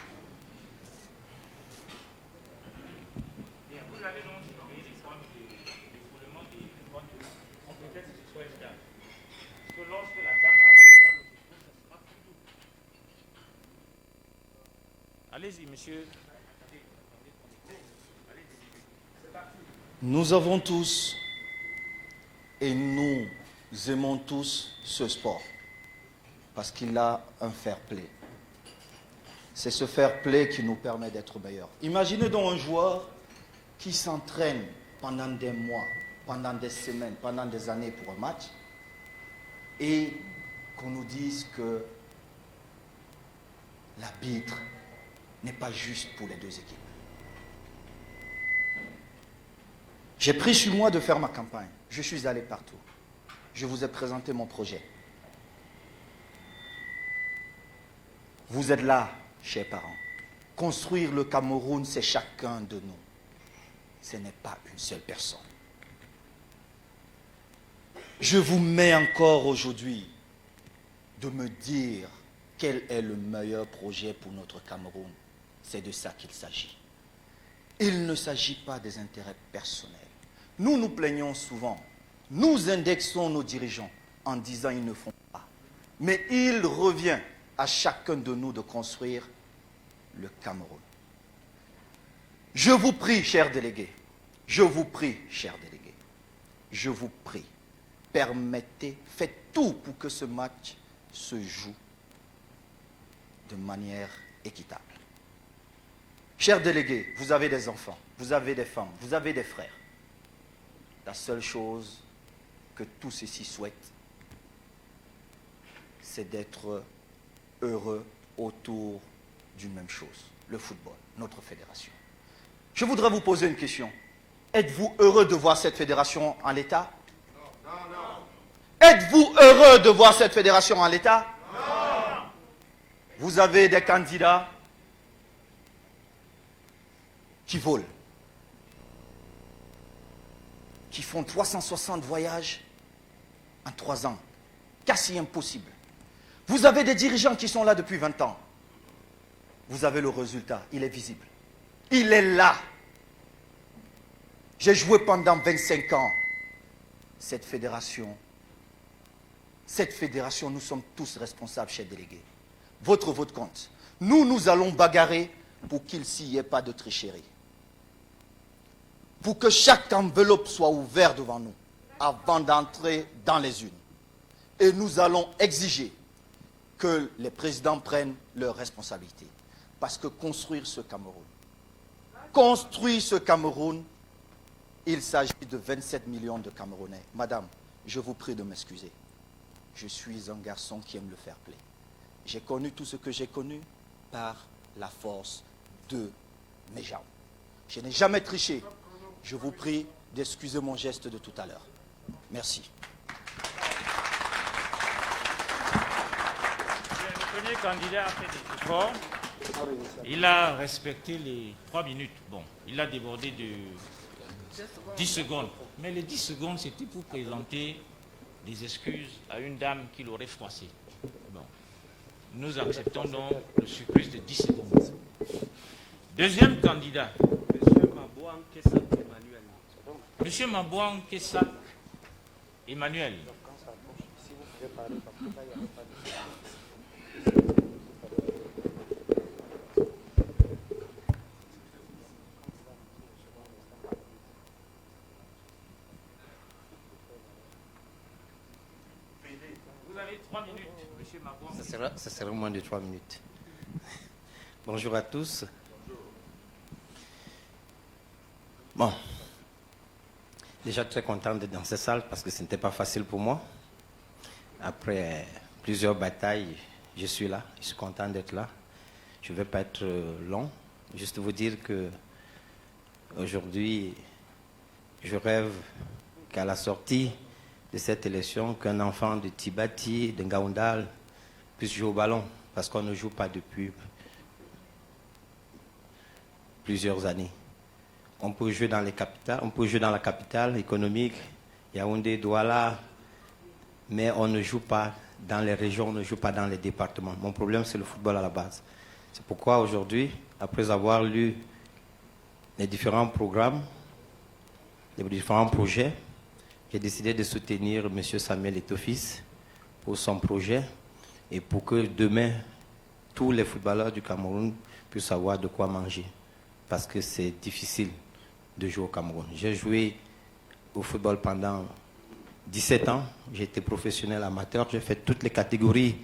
Bien, vous allez donc surveiller les points de défoulement et les points de compétence qui soient égables. Parce que lorsque la dame avancera, le discours, ça sera plus doux. Allez-y, monsieur. Nous avons tous et nous aimons tous ce sport parce qu'il a un fair play. C'est ce fair play qui nous permet d'être meilleurs. Imaginez donc un joueur qui s'entraîne pendant des mois, pendant des semaines, pendant des années pour un match et qu'on nous dise que l'arbitre n'est pas juste pour les deux équipes. J'ai pris sur moi de faire ma campagne. Je suis allé partout. Je vous ai présenté mon projet. Vous êtes là, chers parents. Construire le Cameroun, c'est chacun de nous. Ce n'est pas une seule personne. Je vous mets encore aujourd'hui de me dire quel est le meilleur projet pour notre Cameroun. C'est de ça qu'il s'agit. Il ne s'agit pas des intérêts personnels. Nous nous plaignons souvent. Nous indexons nos dirigeants en disant ils ne font pas. Mais il revient à chacun de nous de construire le Cameroun. Je vous prie, chers délégués, je vous prie, chers délégués, je vous prie, permettez, faites tout pour que ce match se joue de manière équitable. Chers délégués, vous avez des enfants, vous avez des femmes, vous avez des frères. La seule chose que tous ceux-ci souhaitent, c'est d'être heureux autour d'une même chose, le football, notre fédération. Je voudrais vous poser une question. Êtes-vous heureux de voir cette fédération en l'état? Non. Êtes-vous heureux de voir cette fédération en l'état? Non. Vous avez des candidats qui volent, qui font 360 voyages en 3 ans. Quasi impossible. Vous avez des dirigeants qui sont là depuis 20 ans. Vous avez le résultat, il est visible. Il est là. J'ai joué pendant 25 ans. Cette fédération Cette fédération, nous sommes tous responsables, chers délégués. Votre vote compte. Nous allons bagarrer pour qu'il s'y ait pas de tricherie. Pour que chaque enveloppe soit ouverte devant nous avant d'entrer dans les urnes. Et nous allons exiger que les présidents prennent leurs responsabilités. Parce que construire ce Cameroun, il s'agit de 27 millions de Camerounais. Madame, je vous prie de m'excuser. Je suis un garçon qui aime le fair play. J'ai connu tout ce que j'ai connu par la force de mes jambes. Je n'ai jamais triché. Je vous prie d'excuser mon geste de tout à l'heure. Merci. Le premier candidat a fait des efforts. Il a respecté les 3 minutes. Bon, il a débordé de 10 secondes. Mais les 10 secondes, c'était pour présenter des excuses à une dame qui l'aurait froissé. Bon. Nous acceptons donc le surplus de 10 secondes. Deuxième candidat. Monsieur Mabouan Kessak Emmanuel. Vous avez 3 minutes, monsieur Mabouan. Ça sera moins de 3 minutes. Bonjour à tous. Bon, déjà très content d'être dans cette salle parce que ce n'était pas facile pour moi. Après plusieurs batailles, je suis là, je suis content d'être là. Je ne vais pas être long, juste vous dire que aujourd'hui, je rêve qu'à la sortie de cette élection, qu'un enfant de Tibati, de Ngaoundal, puisse jouer au ballon, parce qu'on ne joue pas depuis plusieurs années. On peut jouer dans les capitales, on peut jouer dans la capitale économique, Yaoundé, Douala, mais on ne joue pas dans les régions, on ne joue pas dans les départements. Mon problème, c'est le football à la base. C'est pourquoi aujourd'hui, après avoir lu les différents programmes, les différents projets, j'ai décidé de soutenir M. Samuel Eto'o-Fils pour son projet et pour que demain, tous les footballeurs du Cameroun puissent avoir de quoi manger. Parce que c'est difficile de jouer au Cameroun. J'ai joué au football pendant 17 ans. J'ai été professionnel amateur. J'ai fait toutes les catégories,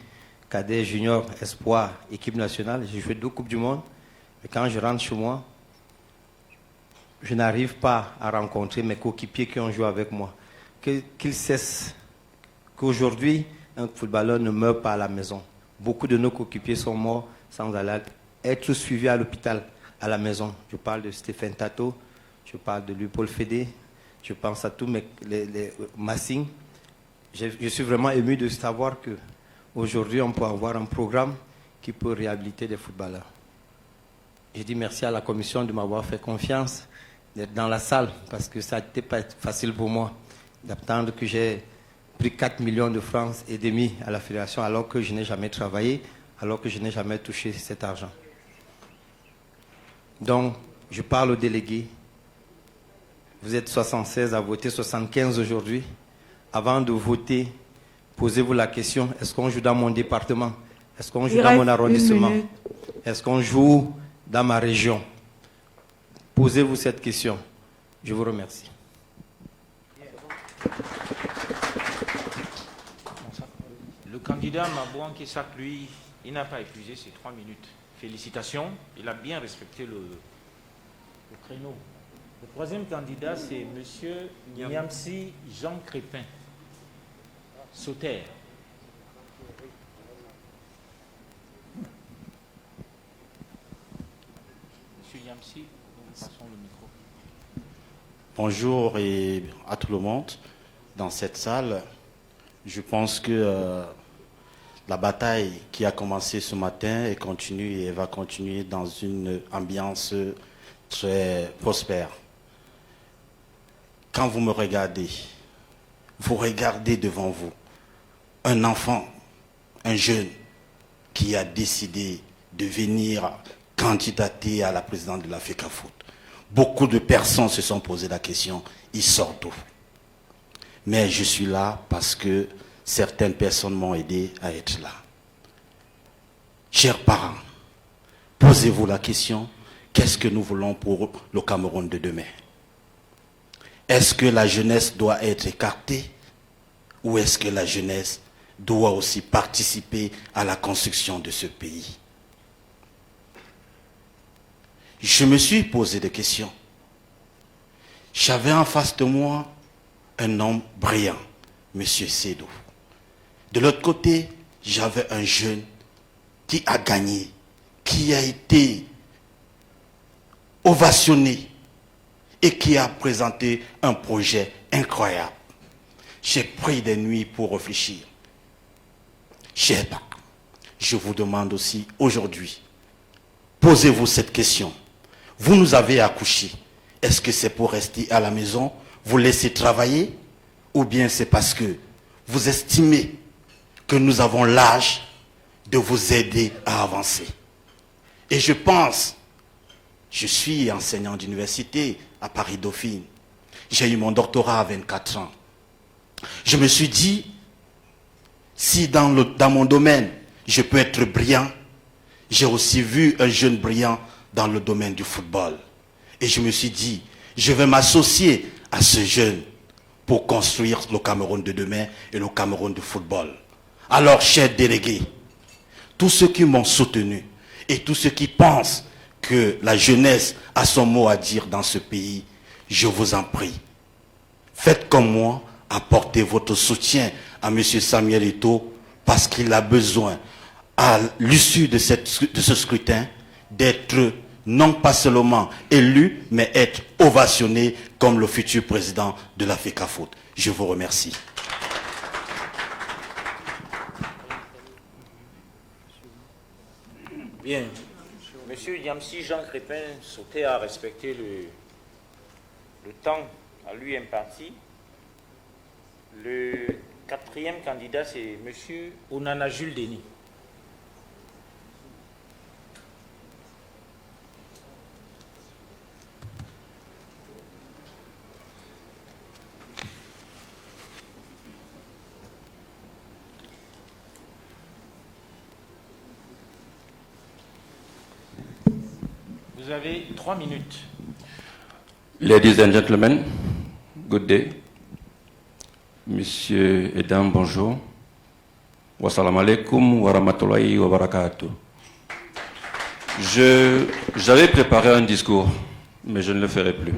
cadet, junior, espoir, équipe nationale. J'ai joué 2 Coupes du Monde. Mais quand je rentre chez moi, je n'arrive pas à rencontrer mes coéquipiers qui ont joué avec moi. Qu'ils cessent qu'aujourd'hui, un footballeur ne meurt pas à la maison. Beaucoup de nos coéquipiers sont morts sans aller être suivis à l'hôpital, à la maison. Je parle de Stéphane Tato, je parle de Louis-Paul Fédé, je pense à tous les Massing. Je suis vraiment ému de savoir qu'aujourd'hui, on peut avoir un programme qui peut réhabiliter des footballeurs. Je dis merci à la commission de m'avoir fait confiance, d'être dans la salle, parce que ça n'était pas facile pour moi d'attendre que j'ai pris 4 millions de francs et demi à la fédération alors que je n'ai jamais travaillé, alors que je n'ai jamais touché cet argent. Donc, je parle aux délégués. Vous êtes 76 à voter, 75 aujourd'hui. Avant de voter, posez-vous la question, est-ce qu'on joue dans mon département? Est-ce qu'on joue dans mon arrondissement? Est-ce qu'on joue dans ma région? Posez-vous cette question. Je vous remercie. Le candidat Mabouan Kessak, lui, il n'a pas épuisé ses 3 minutes. Félicitations, il a bien respecté le créneau. Le troisième candidat, c'est M. Niamsi Jean Crépin, Sauterre. M. Niamsi, nous passons le micro. Bonjour et à tout le monde dans cette salle. Je pense que la bataille qui a commencé ce matin et continue et va continuer dans une ambiance très prospère. Quand vous me regardez, vous regardez devant vous un enfant, un jeune qui a décidé de venir candidater à la présidence de la FECAFOOT. Beaucoup de personnes se sont posé la question, il sort d'où? Mais je suis là parce que certaines personnes m'ont aidé à être là. Chers parents, posez-vous la question, qu'est-ce que nous voulons pour le Cameroun de demain? Est-ce que la jeunesse doit être écartée ou est-ce que la jeunesse doit aussi participer à la construction de ce pays? Je me suis posé des questions. J'avais en face de moi un homme brillant, M. Sédou. De l'autre côté, j'avais un jeune qui a gagné, qui a été ovationné et qui a présenté un projet incroyable. J'ai pris des nuits pour réfléchir. Chers parents, je vous demande aussi aujourd'hui, posez-vous cette question. Vous nous avez accouchés. Est-ce que c'est pour rester à la maison, vous laisser travailler, ou bien c'est parce que vous estimez que nous avons l'âge de vous aider à avancer? Et je pense, je suis enseignant d'université à Paris-Dauphine. J'ai eu mon doctorat à 24 ans. Je me suis dit, si dans mon domaine, je peux être brillant, j'ai aussi vu un jeune brillant dans le domaine du football. Et je me suis dit, je vais m'associer à ce jeune pour construire le Cameroun de demain et le Cameroun de football. Alors, chers délégués, tous ceux qui m'ont soutenu et tous ceux qui pensent que la jeunesse a son mot à dire dans ce pays, je vous en prie, faites comme moi, apportez votre soutien à M. Samuel Eto'o parce qu'il a besoin, à l'issue de ce scrutin, d'être non pas seulement élu, mais être ovationné comme le futur président de la FECAFOOT. Je vous remercie. Bien. Monsieur Yamsi Jean Crépin sautait à respecter le temps à lui imparti. Le quatrième candidat, c'est monsieur Onana Jules Denis. Vous avez 3 minutes. Ladies and gentlemen, good day. Monsieur et dames, bonjour. Wassalamu alaikum wa rahmatullahi wa barakatuh. J'avais préparé un discours, mais je ne le ferai plus.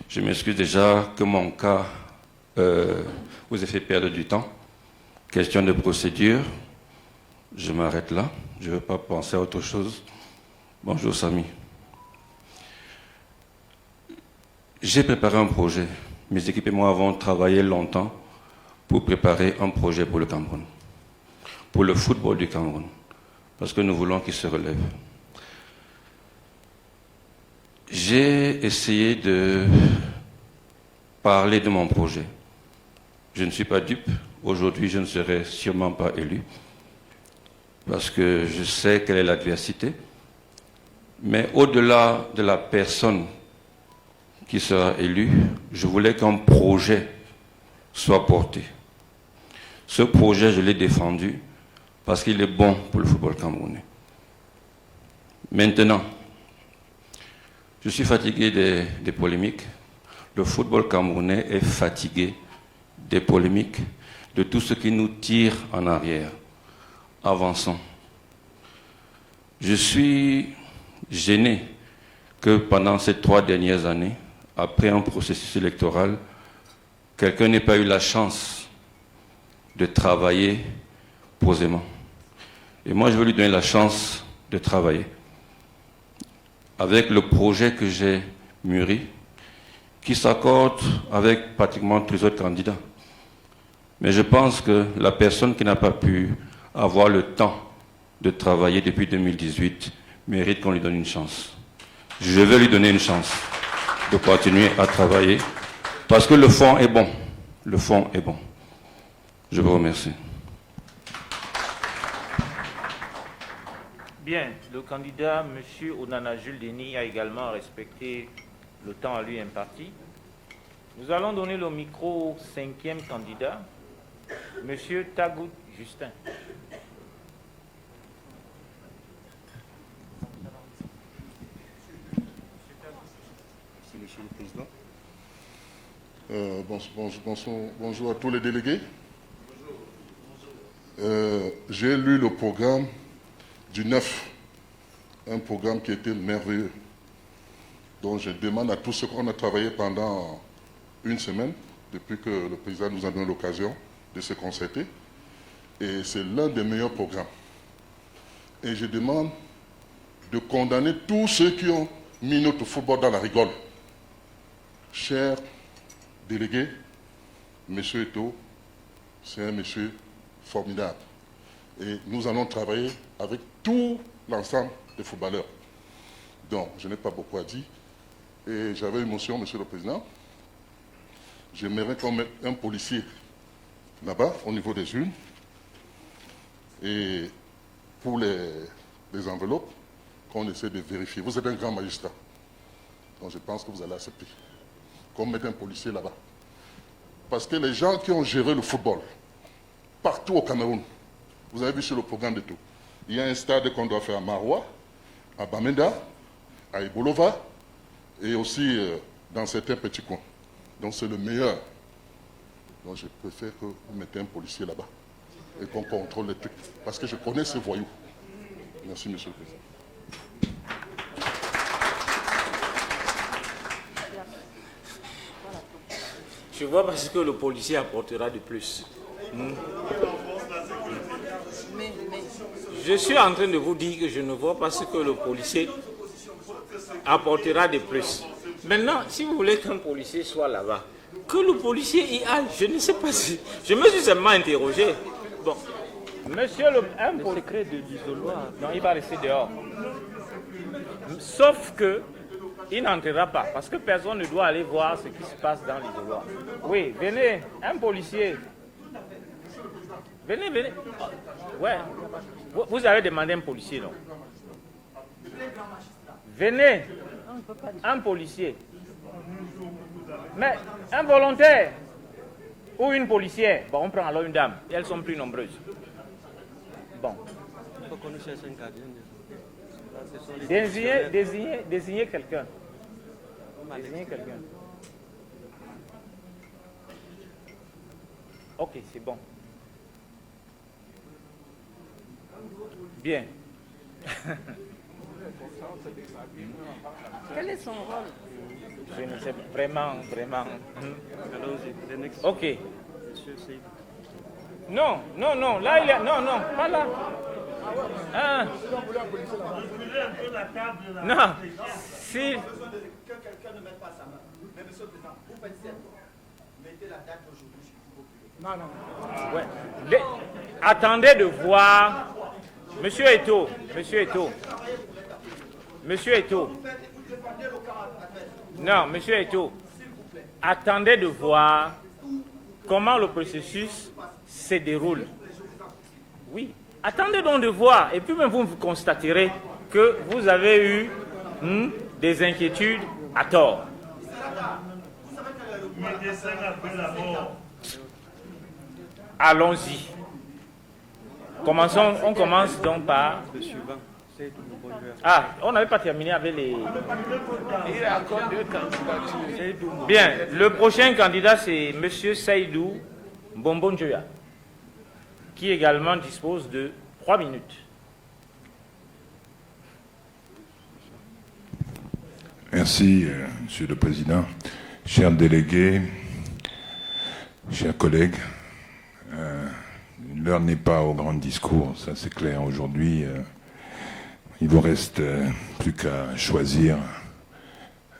Je m'excuse déjà que mon cas vous ait fait perdre du temps. Question de procédure, je m'arrête là. Je ne veux pas penser à autre chose. Bonjour Samy. J'ai préparé un projet. Mes équipes et moi avons travaillé longtemps pour préparer un projet pour le Cameroun, pour le football du Cameroun, parce que nous voulons qu'il se relève. J'ai essayé de parler de mon projet. Je ne suis pas dupe. Aujourd'hui, je ne serai sûrement pas élu, parce que je sais quelle est l'adversité. Mais au-delà de la personne qui sera élu, je voulais qu'un projet soit porté. Ce projet, je l'ai défendu parce qu'il est bon pour le football camerounais. Maintenant, je suis fatigué des polémiques. Le football camerounais est fatigué des polémiques, de tout ce qui nous tire en arrière. Avançons. Je suis gêné que pendant ces 3 dernières années, après un processus électoral, quelqu'un n'ait pas eu la chance de travailler posément. Et moi, je veux lui donner la chance de travailler. Avec le projet que j'ai mûri, qui s'accorde avec pratiquement tous les autres candidats. Mais je pense que la personne qui n'a pas pu avoir le temps de travailler depuis 2018 mérite qu'on lui donne une chance. Je vais lui donner une chance de continuer à travailler, parce que le fond est bon. Le fond est bon. Je vous remercie. Bien, le candidat, M. Onana Jules Denis, a également respecté le temps à lui imparti. Nous allons donner le micro au 5e candidat, Monsieur Tagout Justin. Monsieur le Président. Bonjour à tous les délégués. J'ai lu le programme du 9, un programme qui était merveilleux, dont je demande à tous ceux qu'on a travaillé pendant une semaine, depuis que le président nous a donné l'occasion de se concerter, et c'est l'un des meilleurs programmes. Et je demande de condamner tous ceux qui ont mis notre football dans la rigole. Chers délégués, monsieur Eto'o, c'est un monsieur formidable. Et nous allons travailler avec tout l'ensemble des footballeurs. Donc, je n'ai pas beaucoup à dire. Et j'avais une motion, monsieur le Président. J'aimerais qu'on mette un policier là-bas, au niveau des urnes. Et pour les enveloppes, qu'on essaie de vérifier. Vous êtes un grand magistrat. Donc, je pense que vous allez accepter qu'on mette un policier là-bas. Parce que les gens qui ont géré le football, partout au Cameroun, vous avez vu sur le programme de tout, il y a un stade qu'on doit faire à Maroua, à Bamenda, à Ibolova, et aussi dans certains petits coins. Donc c'est le meilleur. Donc je préfère que vous mettez un policier là-bas et qu'on contrôle les trucs. Parce que je connais ces voyous. Merci, monsieur le Président. Je vois parce que le policier apportera de plus. Je suis en train de vous dire que je ne vois pas ce que le policier apportera de plus. Maintenant, si vous voulez qu'un policier soit là-bas, que le policier y aille, je ne sais pas si... Je me suis seulement interrogé. Bon, monsieur le secret de l'isoloir, non, il va rester dehors. Sauf que il n'entrera pas, parce que personne ne doit aller voir ce qui se passe dans l'isoloir. Oui, venez, un policier. Venez, venez. Ouais. Vous avez demandé un policier, non? Venez, un policier. Mais un volontaire ou une policière, bon, on prend alors une dame. Elles sont plus nombreuses. Bon. Désignez quelqu'un. Désignez quelqu'un. Ok, c'est bon. Bien. Quel est son rôle? Je ne sais vraiment. Ok. Non, là il est... Non, pas là. Ah. Non, si... Que quelqu'un ne mette pas sa main. Mais monsieur le Président, vous faites ça. Mettez la date d'aujourd'hui, s'il vous plaît. Ouais. Attendez de voir... Monsieur Eto'o. Non, monsieur Eto'o. Attendez de voir comment le processus se déroule. Oui. Attendez donc de voir. Et puis même vous constaterez que vous avez eu des inquiétudes à tort. Allons-y. On commence donc par... Ah, on n'avait pas terminé avec les... Il y a encore 2 candidatures. Bien, le prochain candidat c'est M. Seydou Bombonjoya, qui également dispose de 3 minutes. Merci, Monsieur le Président. Chers délégués, chers collègues, l'heure n'est pas au grand discours, ça c'est clair. Aujourd'hui, il vous reste plus qu'à choisir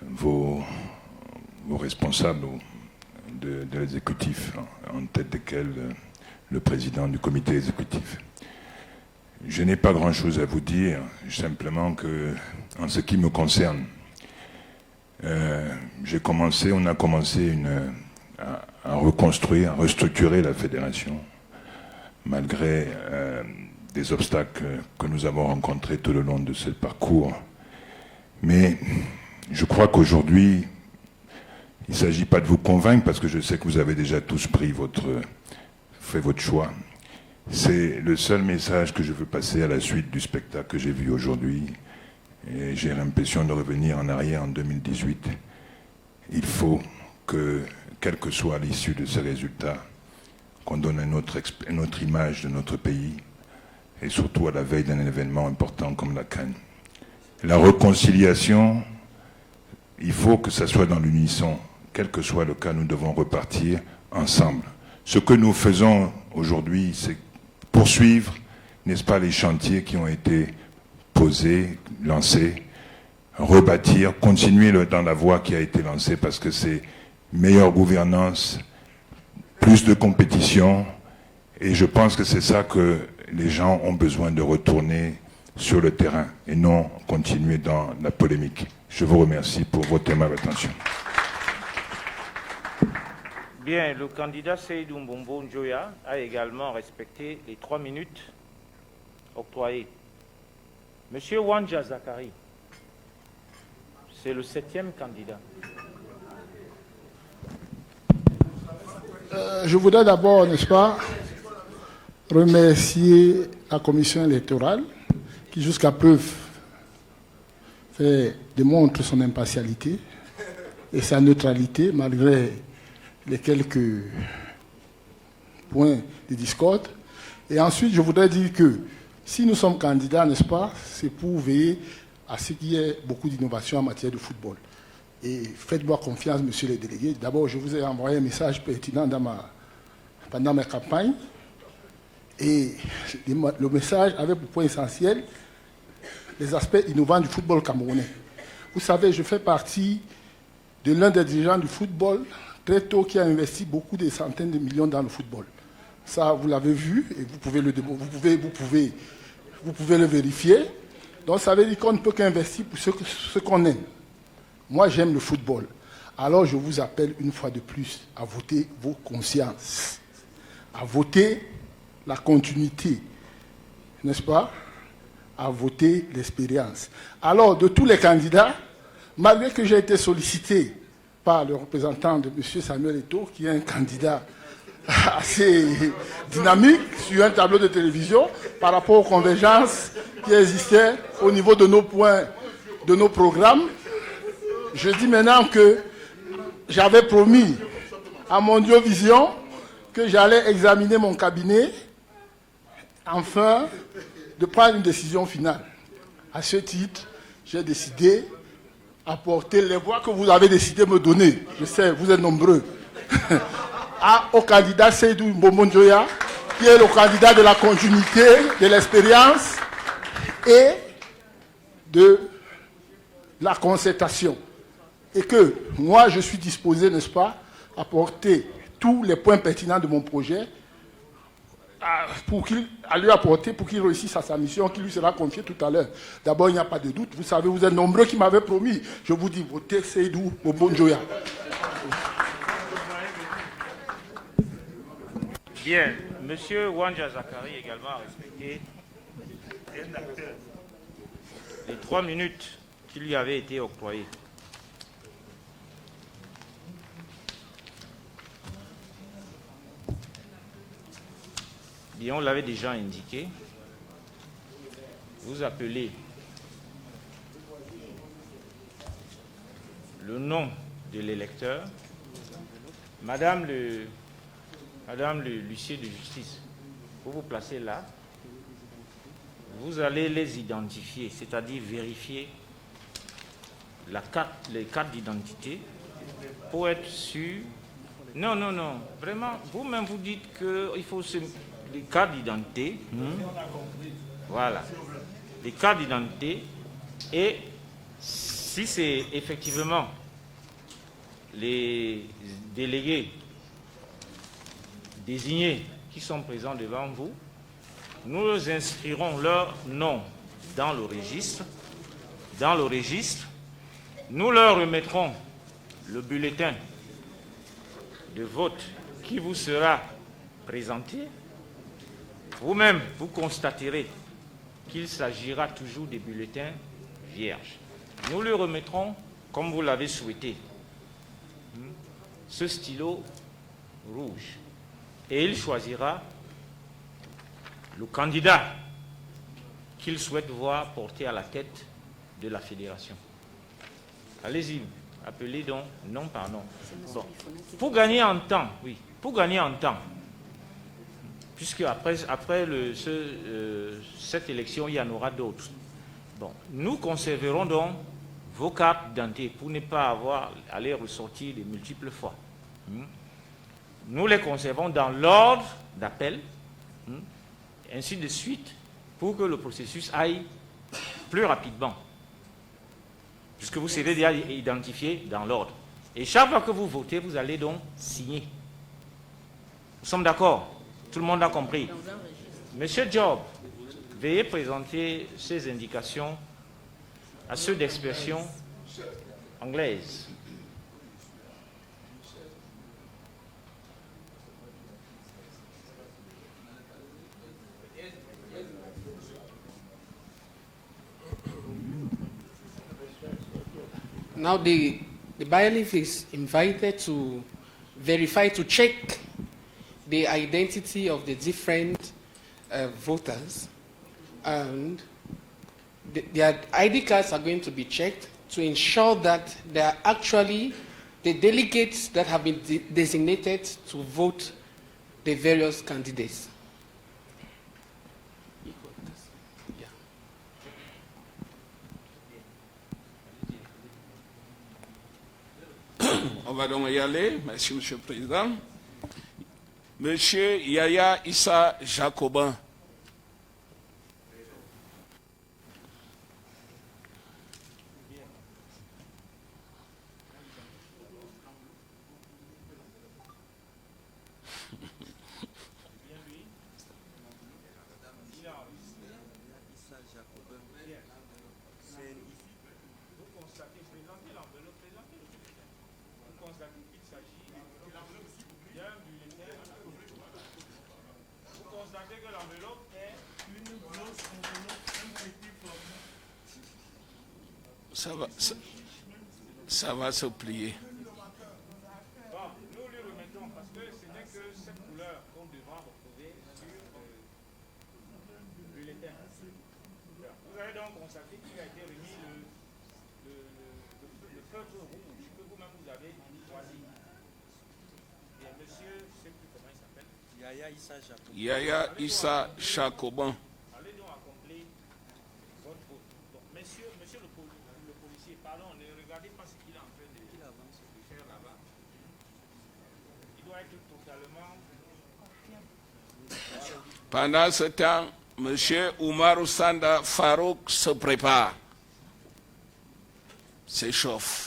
vos responsables de l'exécutif, en tête desquels le président du comité exécutif. Je n'ai pas grand-chose à vous dire, simplement que, en ce qui me concerne, on a commencé à reconstruire, à restructurer la fédération, malgré des obstacles que nous avons rencontrés tout le long de ce parcours. Mais je crois qu'aujourd'hui, il ne s'agit pas de vous convaincre, parce que je sais que vous avez déjà tous pris votre fait votre choix. C'est le seul message que je veux passer à la suite du spectacle que j'ai vu aujourd'hui. Et j'ai l'impression de revenir en arrière en 2018. Il faut que, quelle que soit l'issue de ces résultats, qu'on donne une autre image de notre pays, et surtout à la veille d'un événement important comme la CAN. La réconciliation, il faut que ça soit dans l'unisson. Quel que soit le cas, nous devons repartir ensemble. Ce que nous faisons aujourd'hui, c'est poursuivre, n'est-ce pas, les chantiers qui ont été posés, lancés, rebâtir, continuer dans la voie qui a été lancée, parce que c'est meilleure gouvernance, plus de compétition, et je pense que c'est ça que les gens ont besoin de retourner sur le terrain et non continuer dans la polémique. Je vous remercie pour votre aimable attention. Bien, le candidat Seydou Mbombo Njoya a également respecté les 3 minutes octroyées. Monsieur Wanja Zakari, c'est le 7e candidat. Je voudrais d'abord, n'est-ce pas, remercier la commission électorale qui, jusqu'à preuve, démontre son impartialité et sa neutralité malgré les quelques points de discorde. Et ensuite, je voudrais dire que si nous sommes candidats, n'est-ce pas, c'est pour veiller à ce qu'il y ait beaucoup d'innovation en matière de football. Et faites-moi confiance, monsieur le délégué. D'abord, je vous ai envoyé un message pertinent pendant ma campagne. Et le message avait pour point essentiel les aspects innovants du football camerounais. Vous savez, je fais partie de l'un des dirigeants du football très tôt qui a investi beaucoup de centaines de millions dans le football. Ça, vous l'avez vu et vous pouvez le vérifier. Donc, ça veut dire qu'on ne peut qu'investir pour ce qu'on aime. Moi, j'aime le football. Alors, je vous appelle une fois de plus à voter vos consciences, à voter la continuité, n'est-ce pas, à voter l'expérience. Alors, de tous les candidats, malgré que j'ai été sollicité par le représentant de M. Samuel Eto'o, qui est un candidat assez dynamique sur un tableau de télévision par rapport aux convergences qui existaient au niveau de nos points, de nos programmes, je dis maintenant que j'avais promis à Mondiovision que j'allais examiner mon cabinet afin de prendre une décision finale. À ce titre, j'ai décidé d'apporter les voix que vous avez décidé de me donner. Je sais, vous êtes nombreux. Au candidat Seydou Mbombo Njoya, qui est le candidat de la continuité, de l'expérience et de la concertation. Et que moi, je suis disposé, n'est-ce pas, à porter tous les points pertinents de mon projet à lui apporter pour qu'il réussisse à sa mission qui lui sera confiée tout à l'heure. D'abord, il n'y a pas de doute. Vous savez, vous êtes nombreux qui m'avaient promis. Je vous dis, votez Seydou Mbombo Njoya. Bien, monsieur Wanja Zakari également a respecté les 3 minutes qui lui avaient été octroyées. Bien, on l'avait déjà indiqué. Vous appelez le nom de l'électeur, Madame le huissier de justice. Vous vous placez là. Vous allez les identifier, c'est-à-dire vérifier les cartes d'identité pour être sûr. Non, vraiment, vous-même vous dites qu'il faut les cartes d'identité. Voilà. Les cartes d'identité. Et si c'est effectivement les délégués désignés qui sont présents devant vous, nous inscrirons leur nom dans le registre. Dans le registre, nous leur remettrons le bulletin de vote qui vous sera présenté. Vous-même, vous constaterez qu'il s'agira toujours des bulletins vierges. Nous lui remettrons, comme vous l'avez souhaité, ce stylo rouge. et il choisira le candidat qu'il souhaite voir porter à la tête de la fédération. Allez-y, appelez donc nom par nom. Bon. Pour gagner en temps, oui, pour gagner en temps, puisque après cette élection, il y en aura d'autres. Bon, nous conserverons donc vos cartes d'identité pour ne pas avoir à les ressortir de multiples fois. Nous les conservons dans l'ordre d'appel, ainsi de suite, pour que le processus aille plus rapidement, puisque vous serez déjà identifié dans l'ordre. Et chaque fois que vous votez, vous allez donc signer. Nous sommes d'accord? Tout le monde a compris? Monsieur Job, veuillez présenter ces indications à ceux d'expression anglaise. Now the bailiff is invited to verify, to check the identity of the different voters, and their ID cards are going to be checked to ensure that they are actually the delegates that have been designated to vote the various candidates. On va donc y aller. Merci, Monsieur le Président. Monsieur Yaya Issa Jacobin. Ça va se plier. Bon, nous lui remettons parce que ce n'est que cette couleur qu'on devra retrouver sur le bulletin. Vous avez donc constaté qu'il a été remis le feutre rouge que vous-même vous avez choisi. Et monsieur, je ne sais plus comment il s'appelle. Yaya Issa Jacobin. Yaya Issa Jacobin. Allez donc accomplir votre vote. Donc, monsieur le policier, pardon, ne regardez pas ce qu'il est en train de faire là-bas. Il doit être totalement... Pendant ce temps, monsieur Oumarou Sanda Farouk se prépare. S'échauffe.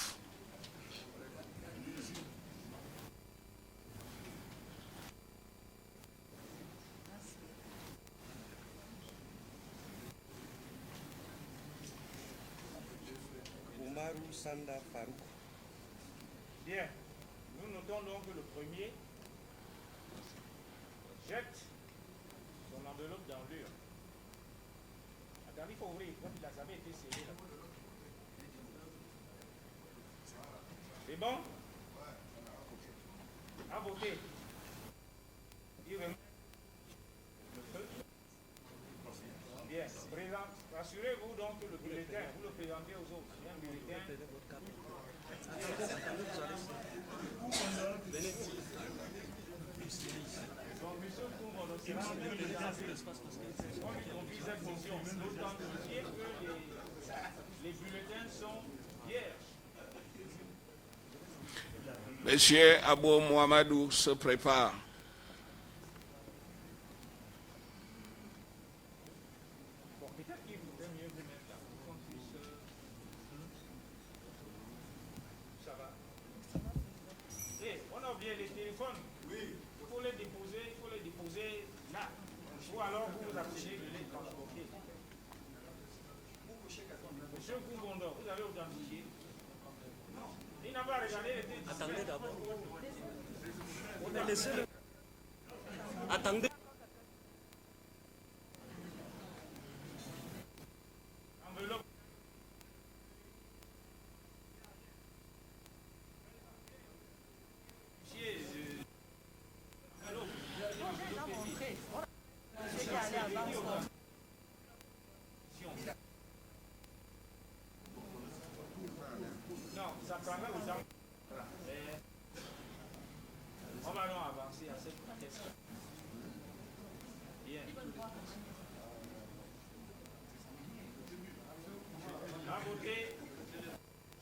Sanda Farouk. Bien. Nous notons donc que le premier jette son enveloppe dans l'urne. Attendez, il faut ouvrir. Quand il n'a jamais été scellé là. C'est bon? À voter. Il remet le feu. Bien. Rassurez-vous donc que le bulletin, vous le présentez aux autres. Il y a un bulletin. Monsieur Abou Mohamedou se prépare. On a oublié les téléphones. Oui. Il faut les déposer là. Ou alors vous appelez de les transporter. Monsieur Koubondo, vous avez authentifié? Non. Il n'a pas regardé les téléphones. Attendez d'abord. On a laissé le... Attendez. Enveloppe.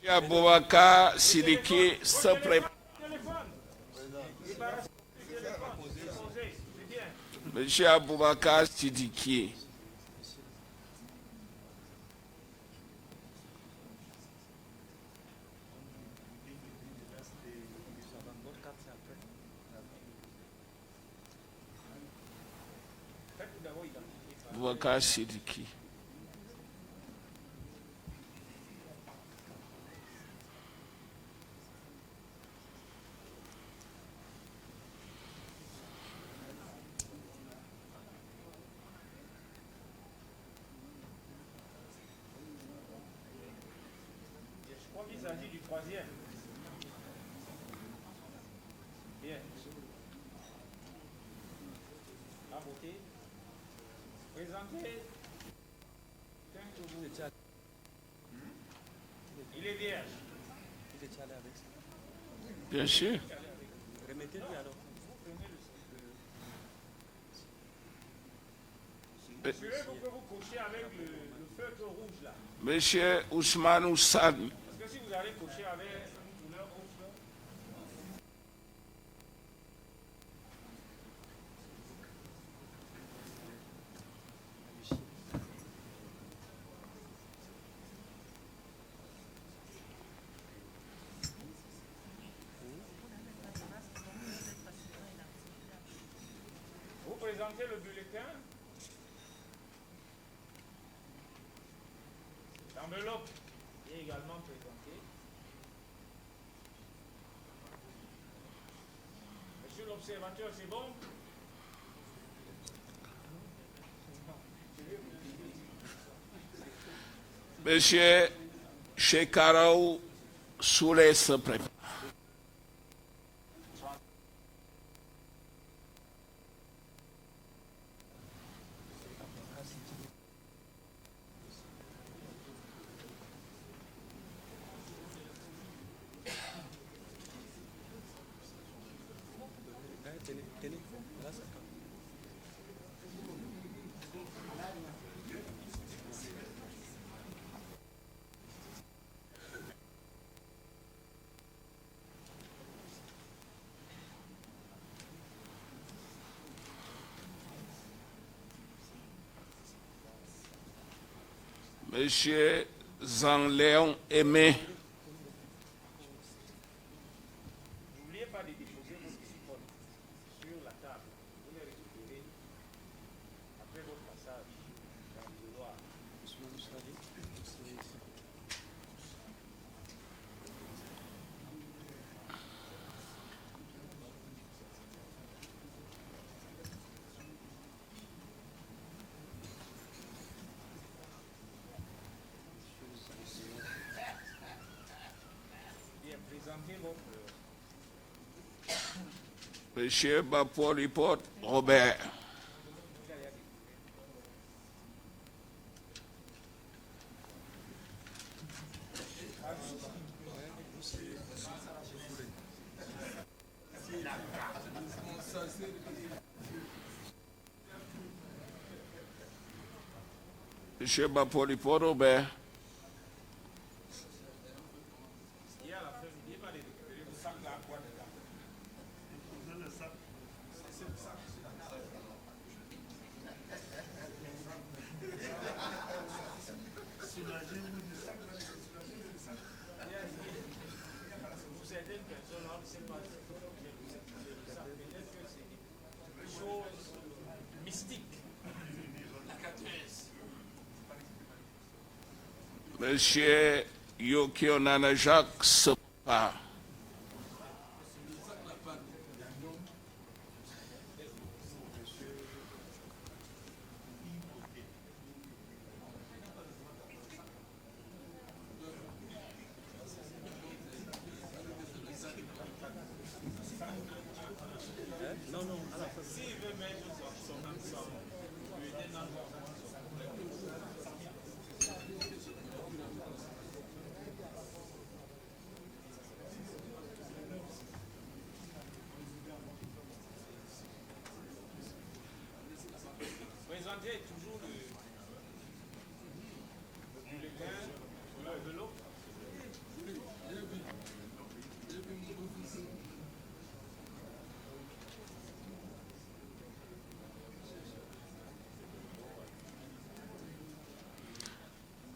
Aboubacar Sidiki se prépare. Monsieur Aboubacar Sidiki. Aboubacar Sidiki. Il s'agit du troisième. Bien. À voter. Présentez. Il est vierge. Bien sûr. Remettez-lui alors. Monsieur, vous pouvez vous coucher avec le feutre rouge là. Monsieur Ousmane Oussane. Parce que si vous allez coucher avec une couleur rouge là, vous présentez le bulletin. L'enveloppe est également présentée. Monsieur l'observateur, c'est bon? Monsieur Shekaraou Souley se prépare. Monsieur Jean-Léon Aimé. N'oubliez pas de déposer vos téléphones sur la table. Vous les récupérez après votre passage dans le couloir. Bien, présentez votre... Monsieur Bapolipot Robert. Monsieur Bapolipot Robert. Et à la fin, n'oubliez pas de récupérer le sac là à quoi dedans. Pour certaines personnes, on ne sait pas ce que c'est ça. Peut-être que c'est des choses mystiques. Monsieur Yokio Nana Jacques se prépare. Non, non, à la fin. S'il veut mettre son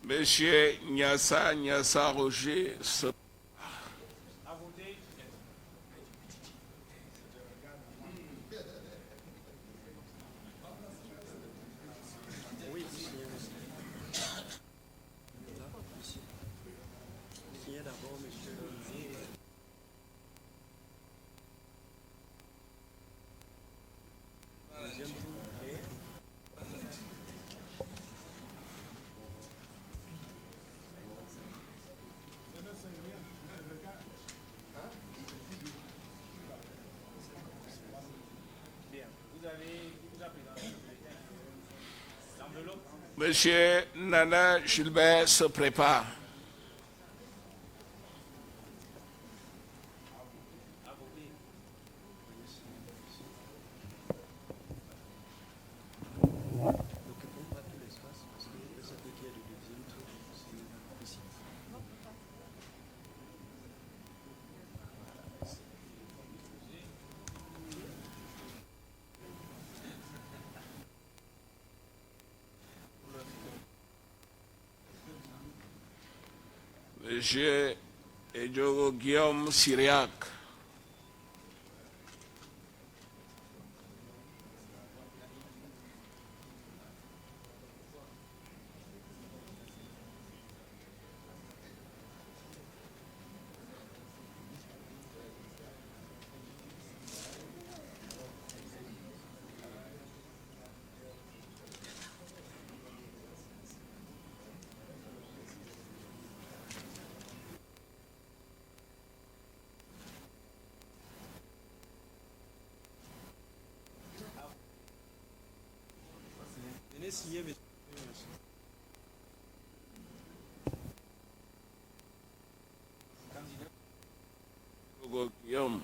Monsieur Nyassa Roger se... Monsieur Nana Gilbert se prépare. Monsieur Ediogo Guillaume Syriac. Signé, mais... Guillaume.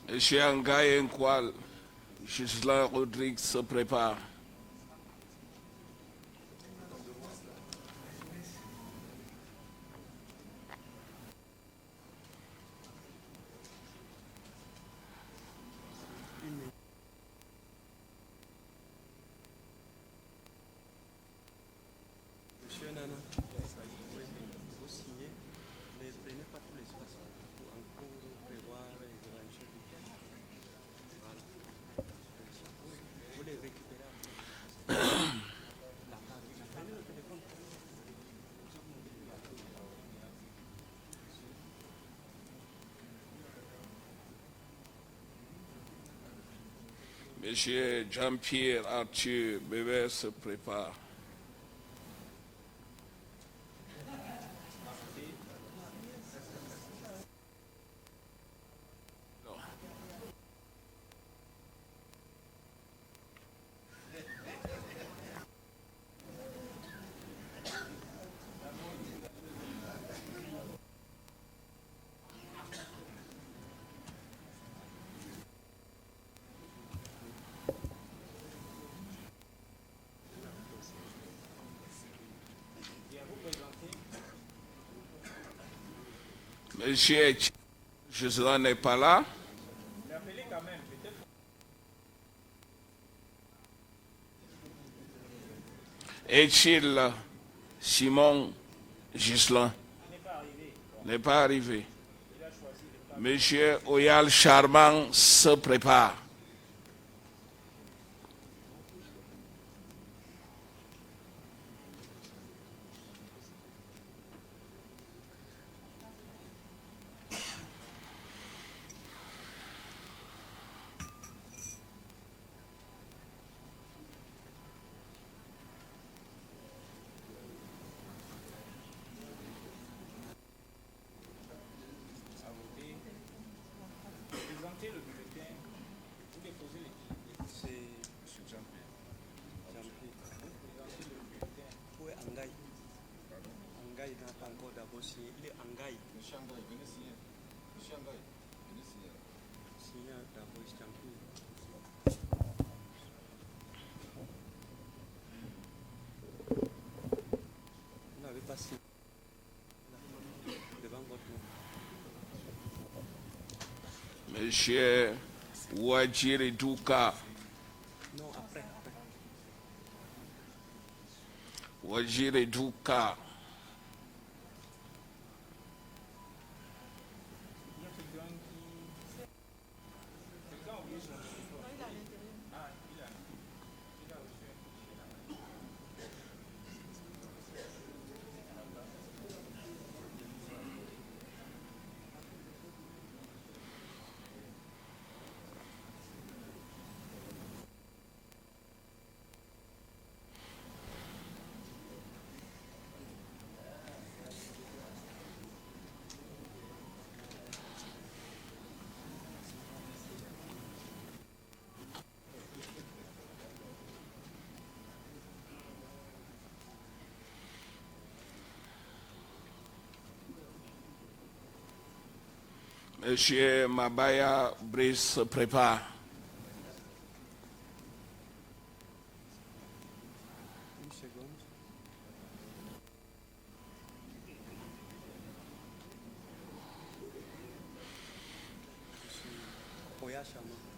Monsieur Angaye Nkwal, Gislain Rodrigue se prépare. Monsieur Nana, vous signez, mais prenez pas tout l'espace pour encore prévoir les éventuels week-ends. Voilà. Vous les récupérez après. Prenez le téléphone. Monsieur Jean-Pierre Arthur Bébé se prépare. Monsieur Jocelyn n'est pas là. Est-il Simon Gislain n'est pas arrivé. Monsieur Oyal Charmant se prépare. Monsieur Ouadjiri Douka. Ouadjiri Douka. Monsieur Mabaya Brice se prépare. Une seconde. Oya Chama.